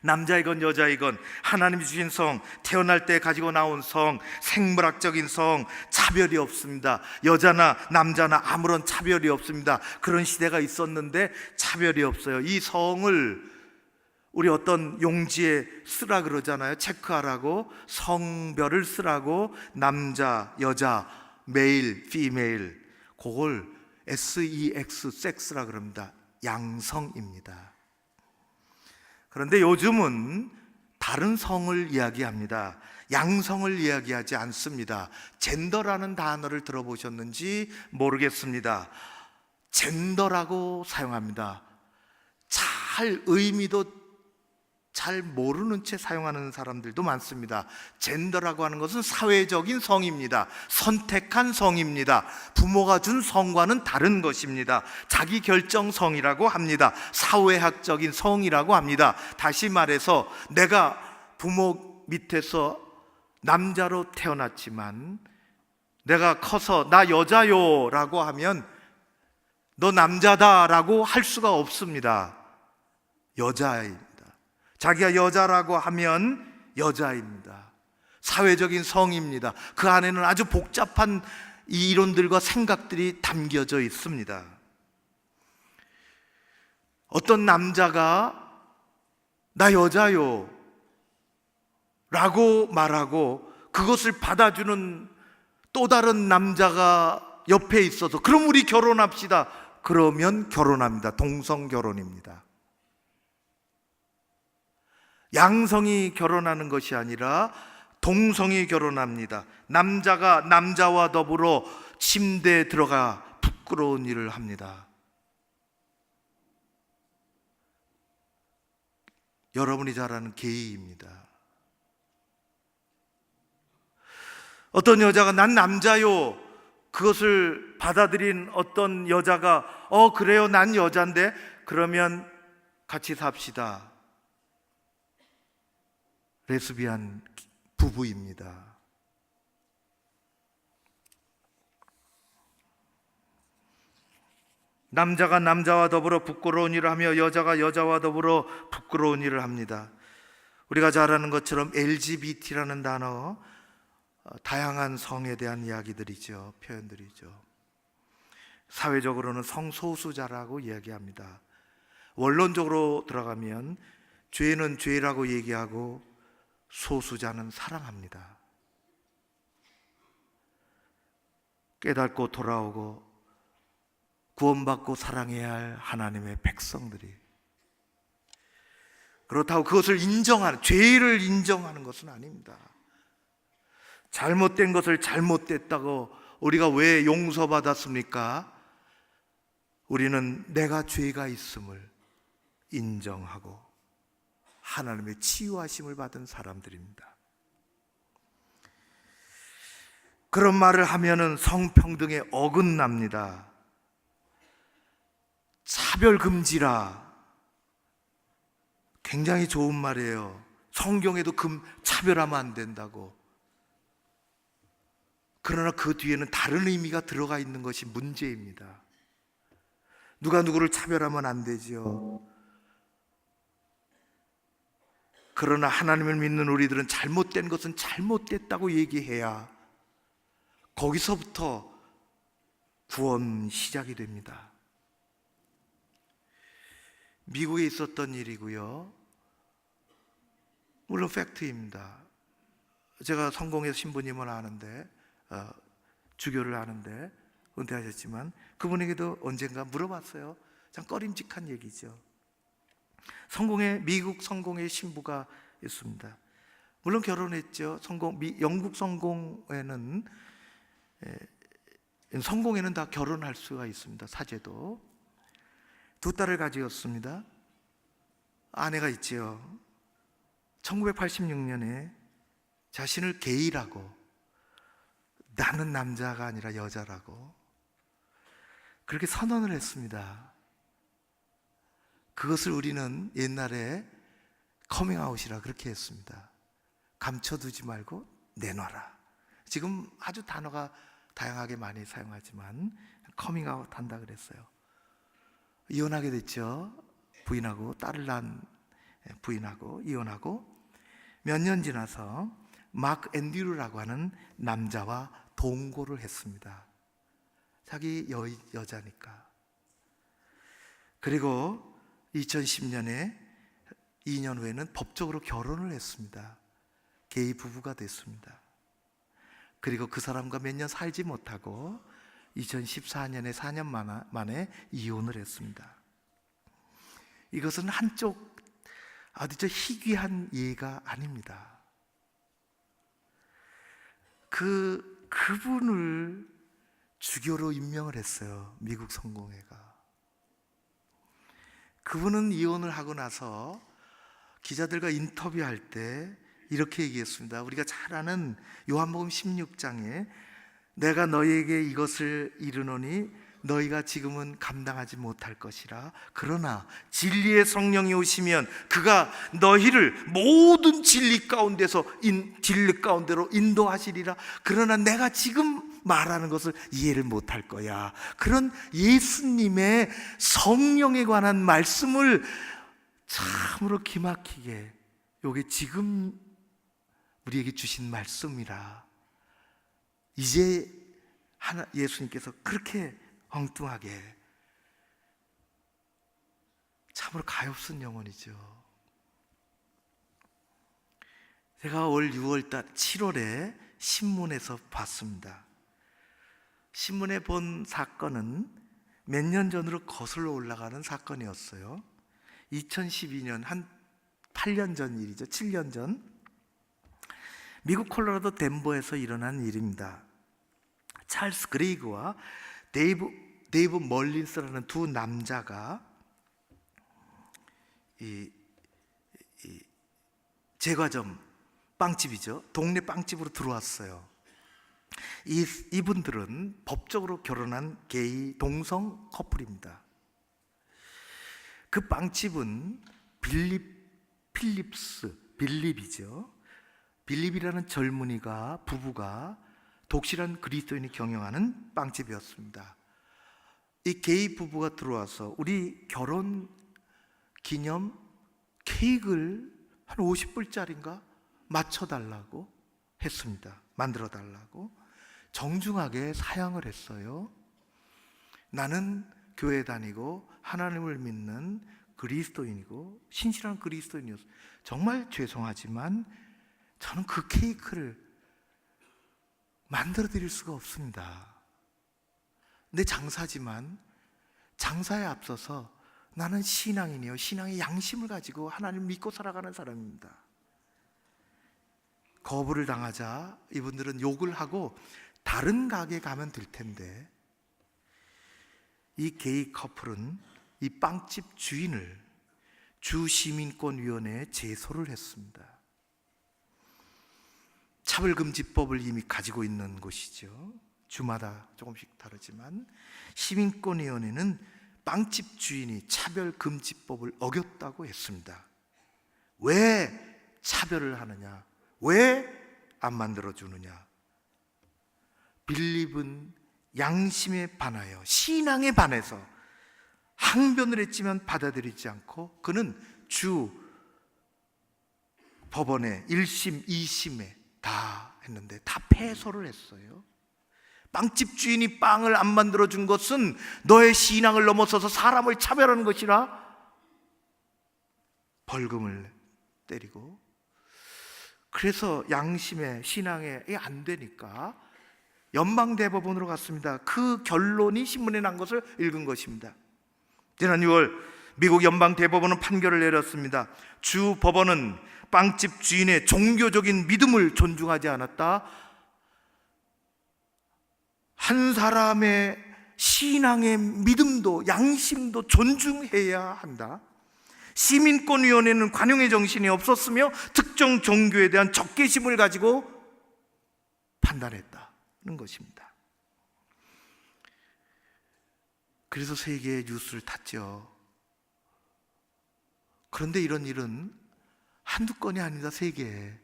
남자이건 여자이건 하나님이 주신 성, 태어날 때 가지고 나온 성, 생물학적인 성, 차별이 없습니다. 여자나 남자나 아무런 차별이 없습니다. 그런 시대가 있었는데 차별이 없어요. 이 성을 우리 어떤 용지에 쓰라 그러잖아요. 체크하라고, 성별을 쓰라고. 남자, 여자, 메일, 피메일, 그걸 SEX, 섹스라 그럽니다. 양성입니다. 그런데 요즘은 다른 성을 이야기합니다. 양성을 이야기하지 않습니다. 젠더라는 단어를 들어보셨는지 모르겠습니다. 젠더라고 사용합니다. 잘 의미도 잘 모르는 채 사용하는 사람들도 많습니다. 젠더라고 하는 것은 사회적인 성입니다. 선택한 성입니다. 부모가 준 성과는 다른 것입니다. 자기 결정성이라고 합니다. 사회학적인 성이라고 합니다. 다시 말해서 내가 부모 밑에서 남자로 태어났지만 내가 커서 나 여자요 라고 하면 너 남자다 라고 할 수가 없습니다. 여자입니다. 자기가 여자라고 하면 여자입니다. 사회적인 성입니다. 그 안에는 아주 복잡한 이론들과 생각들이 담겨져 있습니다. 어떤 남자가 나 여자요 라고 말하고 그것을 받아주는 또 다른 남자가 옆에 있어서 그럼 우리 결혼합시다. 그러면 결혼합니다. 동성 결혼입니다. 양성이 결혼하는 것이 아니라 동성이 결혼합니다. 남자가 남자와 더불어 침대에 들어가 부끄러운 일을 합니다. 여러분이 잘 아는 게이입니다. 어떤 여자가 난 남자요, 그것을 받아들인 어떤 여자가 그래요, 난 여잔데 그러면 같이 삽시다. 레스비안 부부입니다. 남자가 남자와 더불어 부끄러운 일을 하며 여자가 여자와 더불어 부끄러운 일을 합니다. 우리가 잘 아는 것처럼 LGBT라는 단어, 다양한 성에 대한 이야기들이죠. 표현들이죠. 사회적으로는 성소수자라고 이야기합니다. 원론적으로 들어가면 죄는 죄라고 얘기하고 소수자는 사랑합니다. 깨닫고 돌아오고 구원받고 사랑해야 할 하나님의 백성들이, 그렇다고 그것을 인정하는, 죄를 인정하는 것은 아닙니다. 잘못된 것을 잘못됐다고 우리가 왜 용서받았습니까? 우리는 내가 죄가 있음을 인정하고 하나님의 치유하심을 받은 사람들입니다. 그런 말을 하면은 성평등에 어긋납니다. 차별금지라, 굉장히 좋은 말이에요. 성경에도 차별하면 안 된다고. 그러나 그 뒤에는 다른 의미가 들어가 있는 것이 문제입니다. 누가 누구를 차별하면 안 되지요. 그러나 하나님을 믿는 우리들은 잘못된 것은 잘못됐다고 얘기해야 거기서부터 구원 시작이 됩니다. 미국에 있었던 일이고요. 물론 팩트입니다. 제가 성공회에서 신부님을 아는데, 주교를 아는데 은퇴하셨지만 그분에게도 언젠가 물어봤어요. 참 꺼림직한 얘기죠. 미국 성공회 신부가 있습니다. 물론 결혼했죠. 영국 성공회는 다 결혼할 수가 있습니다. 사제도. 2딸을 가지었습니다. 아내가 있지요. 1986년에 자신을 게이라고, 나는 남자가 아니라 여자라고 그렇게 선언을 했습니다. 그것을 우리는 옛날에 커밍아웃이라 그렇게 했습니다. 감춰두지 말고 내놔라. 지금 아주 단어가 다양하게 많이 사용하지만 커밍아웃 한다 그랬어요. 이혼하게 됐죠. 부인하고 딸을 낳은 부인하고 이혼하고 몇 년 지나서 마크 앤드류라고 하는 남자와 동거를 했습니다. 자기 여자니까. 그리고 2010년에 2년 후에는 법적으로 결혼을 했습니다. 게이 부부가 됐습니다. 그리고 그 사람과 몇 년 살지 못하고 2014년에 4년 만에 이혼을 했습니다. 이것은 한쪽 아주 희귀한 예가 아닙니다. 그분을 주교로 임명을 했어요. 미국 성공회가. 그분은 이혼을 하고 나서 기자들과 인터뷰할 때 이렇게 얘기했습니다. 우리가 잘 아는 요한복음 16장에 내가 너희에게 이것을 이르노니 너희가 지금은 감당하지 못할 것이라. 그러나 진리의 성령이 오시면 그가 너희를 모든 진리 가운데로 인도하시리라. 그러나 내가 지금 말하는 것을 이해를 못할 거야. 그런 예수님의 성령에 관한 말씀을 참으로 기막히게, 요게 지금 우리에게 주신 말씀이라. 이제 예수님께서 그렇게 엉뚱하게, 참으로 가엾은 영혼이죠. 제가 올 6월달 7월에 신문에서 봤습니다. 신문에 본 사건은 몇 년 전으로 거슬러 올라가는 사건이었어요. 2012년, 한 8년 전 일이죠. 7년 전 미국 콜로라도 덴버에서 일어난 일입니다. 찰스 그레이그와 데이브 멀린스라는 두 남자가 이 제과점, 빵집이죠. 동네 빵집으로 들어왔어요. 이분들은 법적으로 결혼한 게이 동성 커플입니다. 그 빵집은 빌립이죠. 빌립이라는 젊은이가, 부부가 독실한 그리스도인이 경영하는 빵집이었습니다. 이 게이 부부가 들어와서 우리 결혼 기념 케이크를 한 50불짜리인가 맞춰달라고 했습니다. 만들어달라고 정중하게 사양을 했어요. 나는 교회 다니고 하나님을 믿는 그리스도인이고 신실한 그리스도인이었어요. 정말 죄송하지만 저는 그 케이크를 만들어 드릴 수가 없습니다. 내 장사지만 장사에 앞서서 나는 신앙인이요, 신앙의 양심을 가지고 하나님을 믿고 살아가는 사람입니다. 거부를 당하자 이분들은 욕을 하고 다른 가게에 가면 될 텐데, 이 게이 커플은 이 빵집 주인을 주시민권위원회에 제소를 했습니다. 차별금지법을 이미 가지고 있는 곳이죠. 주마다 조금씩 다르지만 시민권위원회는 빵집 주인이 차별금지법을 어겼다고 했습니다. 왜 차별을 하느냐? 왜 안 만들어주느냐? 빌립은 양심에 반하여, 신앙에 반해서 항변을 했지만 받아들이지 않고, 그는 주 법원에 1심, 2심에 다 했는데 다 패소를 했어요. 빵집 주인이 빵을 안 만들어준 것은 너의 신앙을 넘어서서 사람을 차별하는 것이라 벌금을 때리고, 그래서 양심에, 신앙에 안 되니까 연방대법원으로 갔습니다. 그 결론이 신문에 난 것을 읽은 것입니다. 지난 6월 미국 연방대법원은 판결을 내렸습니다. 주 법원은 빵집 주인의 종교적인 믿음을 존중하지 않았다. 한 사람의 신앙의 믿음도 양심도 존중해야 한다. 시민권위원회는 관용의 정신이 없었으며 특정 종교에 대한 적개심을 가지고 판단했다는 것입니다. 그래서 세계의 뉴스를 탔죠. 그런데 이런 일은 한두 건이 아니다, 세계에.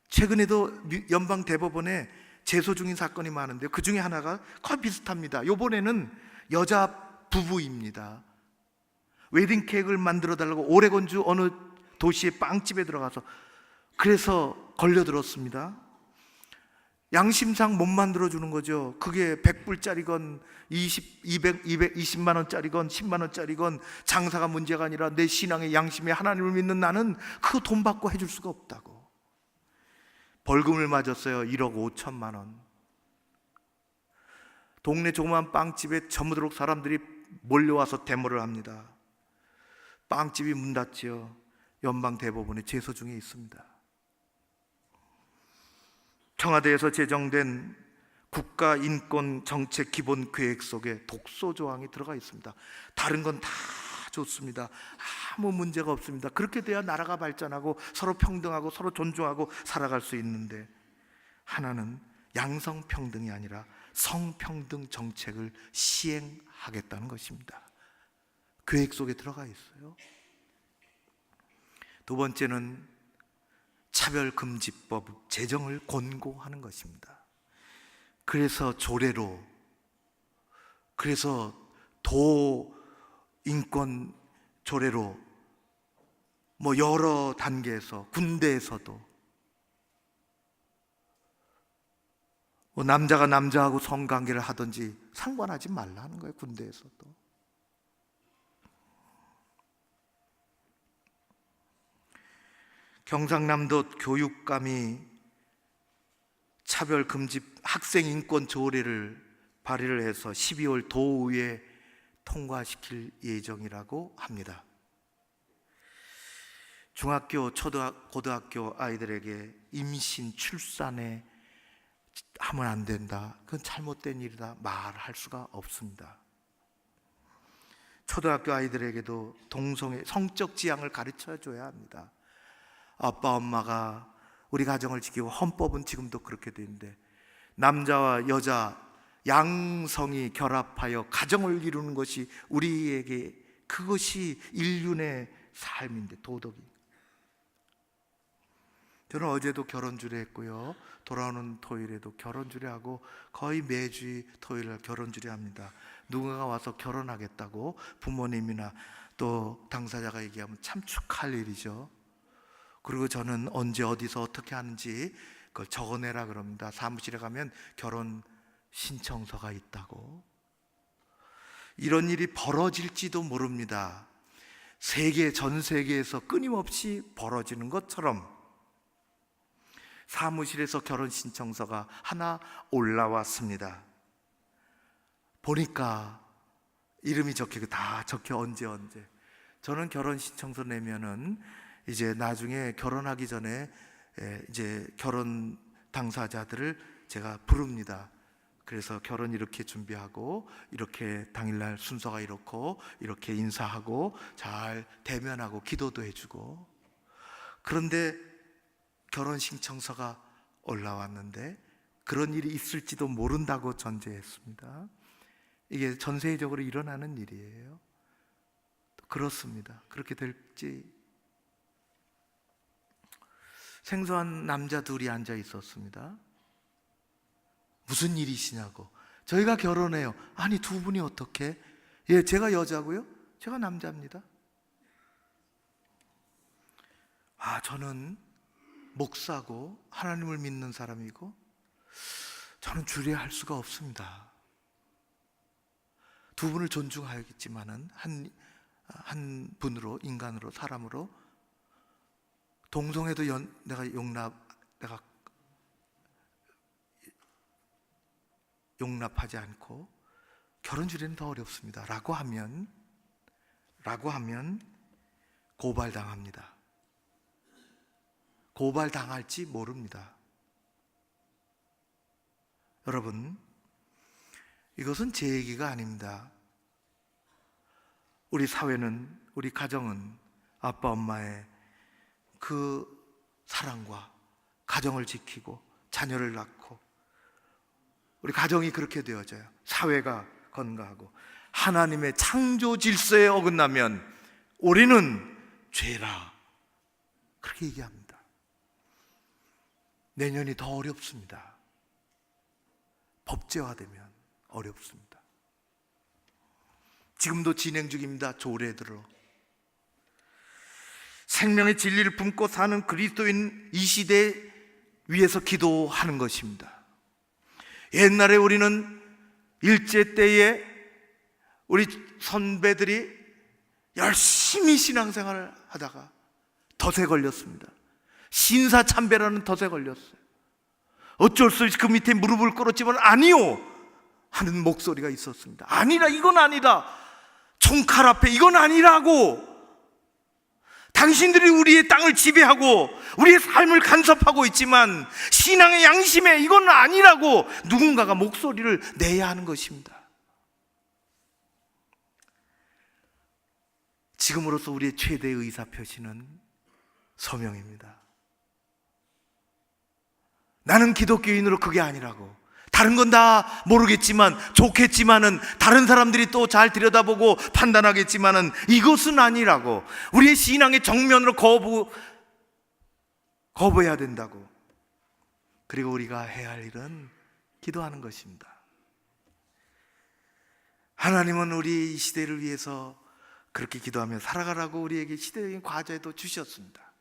최근에도 연방대법원에 제소 중인 사건이 많은데요, 그 중에 하나가 거의 비슷합니다. 이번에는 여자 부부입니다. 웨딩 케이크를 만들어 달라고 오레곤주 어느 도시의 빵집에 들어가서 그래서 걸려들었습니다. 양심상 못 만들어 주는 거죠. 그게 100불짜리건 220만 원짜리건 10만 원짜리건 장사가 문제가 아니라 내 신앙의 양심에 하나님을 믿는 나는 그거 돈 받고 해줄 수가 없다고. 벌금을 맞았어요. 1억 5천만 원. 동네 조그만 빵집에 저무도록 사람들이 몰려와서 데모를 합니다. 빵집이 문 닫지요. 연방대법원의 제소 중에 있습니다. 청와대에서 제정된 국가인권정책기본계획 속에 독소 조항이 들어가 있습니다. 다른 건 다 좋습니다. 아무 문제가 없습니다. 그렇게 돼야 나라가 발전하고 서로 평등하고 서로 존중하고 살아갈 수 있는데, 하나는 양성평등이 아니라 성평등 정책을 시행하겠다는 것입니다. 계획 속에 들어가 있어요. 두 번째는 차별금지법 제정을 권고하는 것입니다. 그래서 조례로, 그래서 도인권 조례로 여러 단계에서, 군대에서도 남자가 남자하고 성관계를 하든지 상관하지 말라는 거예요. 군대에서도. 경상남도 교육감이 차별금지 학생인권 조례를 발의를 해서 12월 도의회에 통과시킬 예정이라고 합니다. 중학교, 고등학교 아이들에게 임신, 출산에 하면 안 된다, 그건 잘못된 일이다 말할 수가 없습니다. 초등학교 아이들에게도 동성애, 성적 지향을 가르쳐 줘야 합니다. 아빠 엄마가 우리 가정을 지키고, 헌법은 지금도 그렇게 돼 있는데 남자와 여자 양성이 결합하여 가정을 이루는 것이 우리에게, 그것이 인륜의 삶인데, 도덕이. 저는 어제도 결혼주례 했고요, 돌아오는 토요일에도 결혼주례 하고, 거의 매주 토요일날 결혼주례 합니다. 누군가가 와서 결혼하겠다고 부모님이나 또 당사자가 얘기하면 참 축하할 일이죠. 그리고 저는 언제 어디서 어떻게 하는지 그걸 적어내라 그럽니다. 사무실에 가면 결혼 신청서가 있다고. 이런 일이 벌어질지도 모릅니다. 전 세계에서 끊임없이 벌어지는 것처럼 사무실에서 결혼 신청서가 하나 올라왔습니다. 보니까 이름이 다 적혀 언제. 저는 결혼 신청서 내면은 이제 나중에 결혼하기 전에 이제 결혼 당사자들을 제가 부릅니다. 그래서 결혼 이렇게 준비하고, 이렇게 당일날 순서가 이렇고, 이렇게 인사하고, 잘 대면하고 기도도 해주고. 그런데 결혼 신청서가 올라왔는데 그런 일이 있을지도 모른다고 전제했습니다. 이게 전 세계적으로 일어나는 일이에요. 그렇습니다. 그렇게 될지. 생소한 남자 둘이 앉아 있었습니다. 무슨 일이시냐고. 저희가 결혼해요. 아니, 두 분이 어떻게? 예, 제가 여자고요, 제가 남자입니다. 저는 목사고 하나님을 믿는 사람이고 저는 주례할 수가 없습니다. 두 분을 존중하겠지만은 한 분으로, 인간으로, 사람으로 동성애도 내가 용납하지 않고 결혼 주례는 더 어렵습니다. 라고 하면 고발당합니다. 고발당할지 모릅니다. 여러분, 이것은 제 얘기가 아닙니다. 우리 사회는, 우리 가정은 아빠 엄마의 그 사랑과 가정을 지키고 자녀를 낳고, 우리 가정이 그렇게 되어져요. 사회가 건강하고. 하나님의 창조 질서에 어긋나면 우리는 죄라, 그렇게 얘기합니다. 내년이 더 어렵습니다. 법제화되면 어렵습니다. 지금도 진행 중입니다. 조례대로. 생명의 진리를 품고 사는 그리스도인 이 시대에 위해서 기도하는 것입니다. 옛날에 우리는 일제 때에 우리 선배들이 열심히 신앙생활을 하다가 덫에 걸렸습니다. 신사참배라는 덫에 걸렸어요. 어쩔 수 없이 그 밑에 무릎을 꿇었지만 아니요 하는 목소리가 있었습니다. 아니라, 이건 아니다. 총칼 앞에 이건 아니라고. 당신들이 우리의 땅을 지배하고 우리의 삶을 간섭하고 있지만 신앙의 양심에 이건 아니라고 누군가가 목소리를 내야 하는 것입니다. 지금으로서 우리의 최대 의사표시는 서명입니다. 나는 기독교인으로 그게 아니라고. 다른 건 다 모르겠지만, 좋겠지만은, 다른 사람들이 또 잘 들여다보고 판단하겠지만은 이것은 아니라고. 우리의 신앙의 정면으로 거부해야 된다고. 그리고 우리가 해야 할 일은 기도하는 것입니다. 하나님은 우리 이 시대를 위해서 그렇게 기도하며 살아가라고 우리에게 시대적인 과제도 주셨습니다.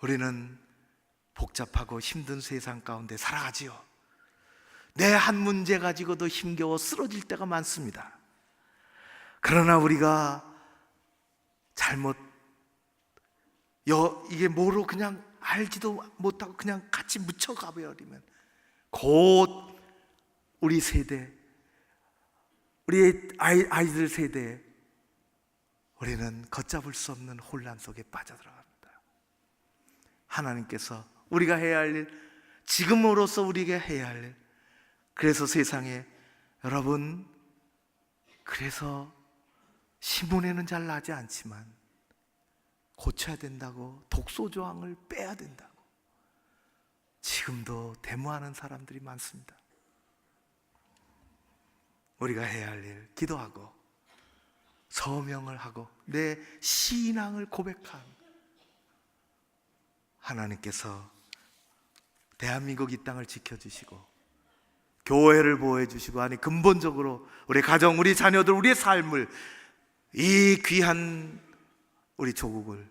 우리는 복잡하고 힘든 세상 가운데 살아가지요. 내 한 문제 가지고도 힘겨워 쓰러질 때가 많습니다. 그러나 우리가 이게 뭐로 그냥 알지도 못하고 그냥 같이 묻혀가 버리면 곧 우리 세대, 우리 아이들 세대에 우리는 걷잡을 수 없는 혼란 속에 빠져들어갑니다. 하나님께서 우리가 해야 할 일, 지금으로서 우리가 해야 할 일, 그래서 세상에 여러분, 그래서 신문에는 잘 나지 않지만 고쳐야 된다고, 독소조항을 빼야 된다고 지금도 데모하는 사람들이 많습니다. 우리가 해야 할 일, 기도하고 서명을 하고 내 신앙을 고백한 하나님께서 대한민국 이 땅을 지켜주시고 교회를 보호해 주시고, 아니 근본적으로 우리 가정, 우리 자녀들, 우리의 삶을, 이 귀한 우리 조국을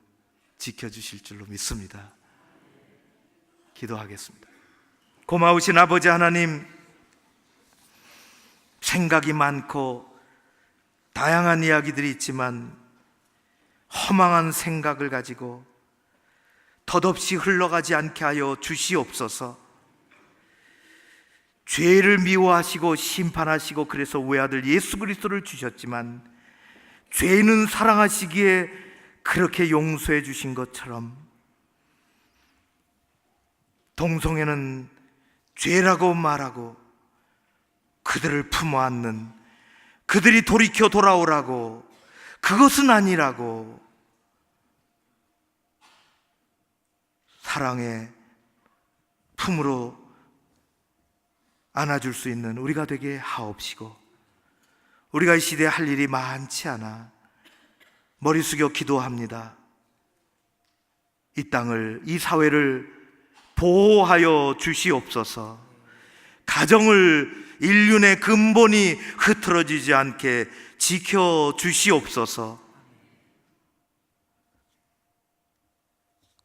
지켜주실 줄로 믿습니다. 기도하겠습니다. 고마우신 아버지 하나님, 생각이 많고 다양한 이야기들이 있지만 허망한 생각을 가지고 덧없이 흘러가지 않게 하여 주시옵소서. 죄를 미워하시고 심판하시고 그래서 외아들 예수 그리스도를 주셨지만 죄는 사랑하시기에 그렇게 용서해 주신 것처럼 동성애는 죄라고 말하고 그들을 품어 안는, 그들이 돌이켜 돌아오라고, 그것은 아니라고 사랑의 품으로 안아줄 수 있는 우리가 되게 하옵시고, 우리가 이 시대에 할 일이 많지 않아 머리 숙여 기도합니다. 이 땅을, 이 사회를 보호하여 주시옵소서. 가정을, 인륜의 근본이 흐트러지지 않게 지켜주시옵소서.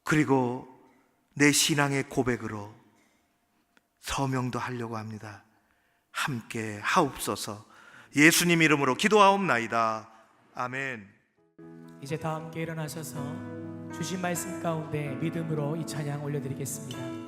그리고 내 신앙의 고백으로 서명도 하려고 합니다. 함께 하옵소서. 예수님 이름으로 기도하옵나이다. 아멘. 이제 다 함께 일어나셔서 주신 말씀 가운데 믿음으로 이 찬양 올려드리겠습니다.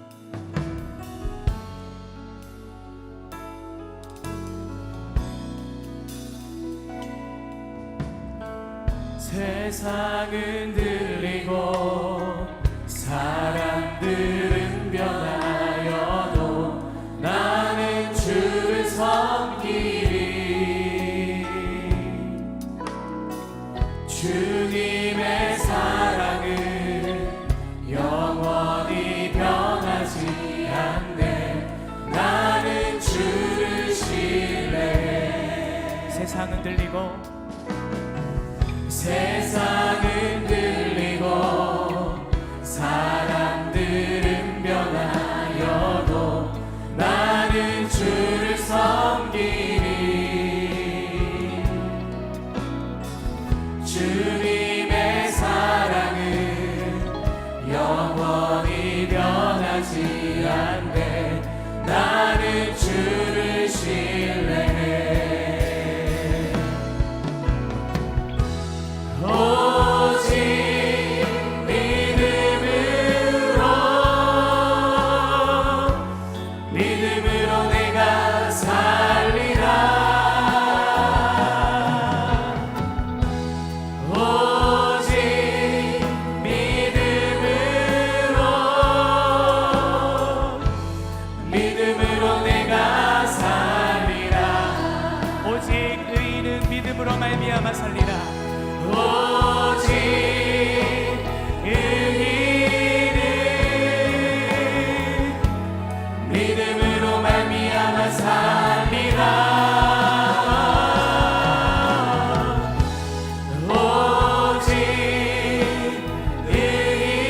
세상은 들리고 사람들은 변하여도 나는 주를 섬기리. 주님의 사랑은 영원히 변하지 않네. 나는 주를 신뢰해. 세상은 들리고 세상은 들리고 사람들은 변하여도 나는 주를 섬기리. 말미암아 살리라. 오직 의인은 믿음으로 말미암아 살리라. 오직 의인은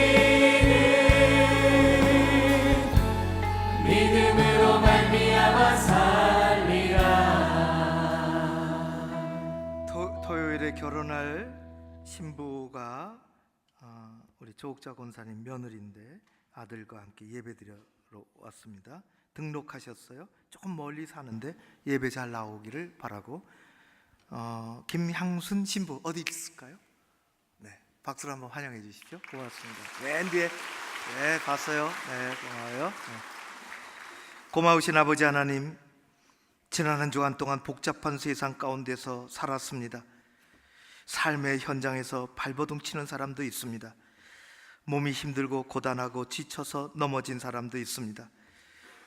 믿음으로 말미암아 살리라. 토요일에 결혼할 신부가 우리 조옥자 권사님 며느리인데 아들과 함께 예배드리러 왔습니다. 등록하셨어요. 조금 멀리 사는데 예배 잘 나오기를 바라고. 김향순 신부 어디 있을까요? 네, 박수로 한번 환영해 주십시오. 고맙습니다. 맨 뒤에 네, 봤어요. 네, 고마워요. 네. 고마우신 아버지 하나님, 지난 한 주간 동안 복잡한 세상 가운데서 살았습니다. 삶의 현장에서 발버둥 치는 사람도 있습니다. 몸이 힘들고 고단하고 지쳐서 넘어진 사람도 있습니다.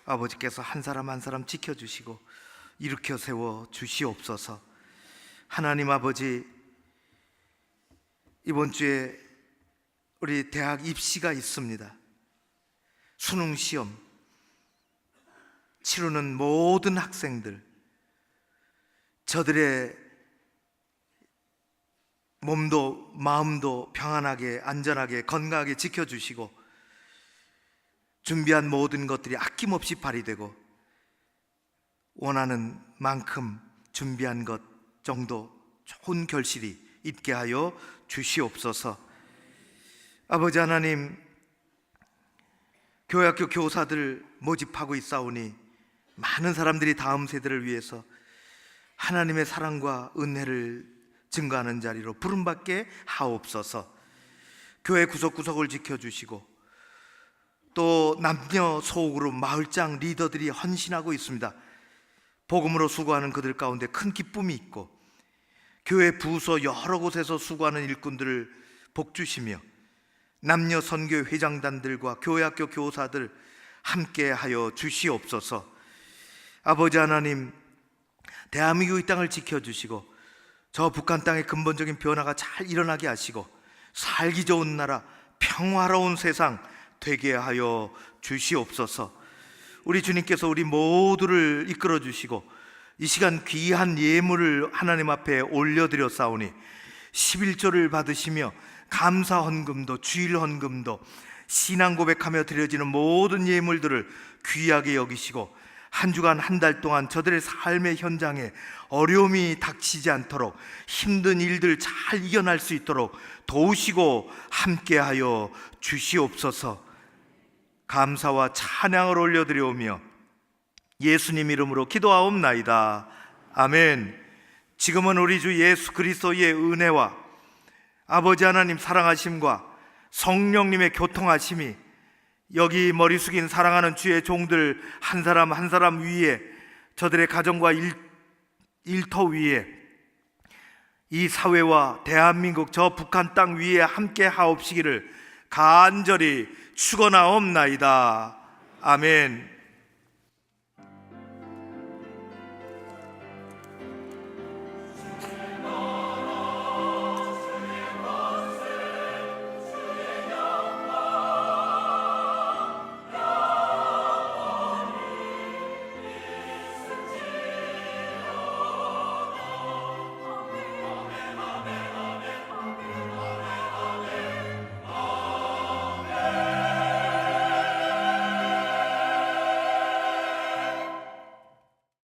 아버지께서 한 사람 한 사람 지켜주시고 일으켜 세워 주시옵소서. 하나님 아버지, 이번 주에 우리 대학 입시가 있습니다. 수능 시험 치르는 모든 학생들, 저들의 몸도 마음도 평안하게 안전하게 건강하게 지켜주시고 준비한 모든 것들이 아낌없이 발휘되고 원하는 만큼 준비한 것 정도 좋은 결실이 있게 하여 주시옵소서. 아버지 하나님, 교회학교 교사들 모집하고 있사오니 많은 사람들이 다음 세대를 위해서 하나님의 사랑과 은혜를 증거하는 자리로 부름받게 하옵소서. 교회 구석구석을 지켜주시고 또 남녀 소그룹 마을장 리더들이 헌신하고 있습니다. 복음으로 수고하는 그들 가운데 큰 기쁨이 있고 교회 부서 여러 곳에서 수고하는 일꾼들을 복주시며 남녀 선교 회장단들과 교회학교 교사들 함께하여 주시옵소서. 아버지 하나님, 대한민국의 땅을 지켜주시고 저 북한 땅의 근본적인 변화가 잘 일어나게 하시고 살기 좋은 나라, 평화로운 세상 되게 하여 주시옵소서. 우리 주님께서 우리 모두를 이끌어 주시고 이 시간 귀한 예물을 하나님 앞에 올려드렸사오니 11조를 받으시며 감사 헌금도 주일 헌금도 신앙 고백하며 드려지는 모든 예물들을 귀하게 여기시고 한 주간 한 달 동안 저들의 삶의 현장에 어려움이 닥치지 않도록 힘든 일들 잘 이겨낼 수 있도록 도우시고 함께하여 주시옵소서. 감사와 찬양을 올려드려오며 예수님 이름으로 기도하옵나이다. 아멘. 지금은 우리 주 예수 그리스도의 은혜와 아버지 하나님 사랑하심과 성령님의 교통하심이 여기 머리 숙인 사랑하는 주의 종들 한 사람 한 사람 위에, 저들의 가정과 일터 위에, 이 사회와 대한민국 저 북한 땅 위에 함께 하옵시기를 간절히 축원하옵나이다. 아멘.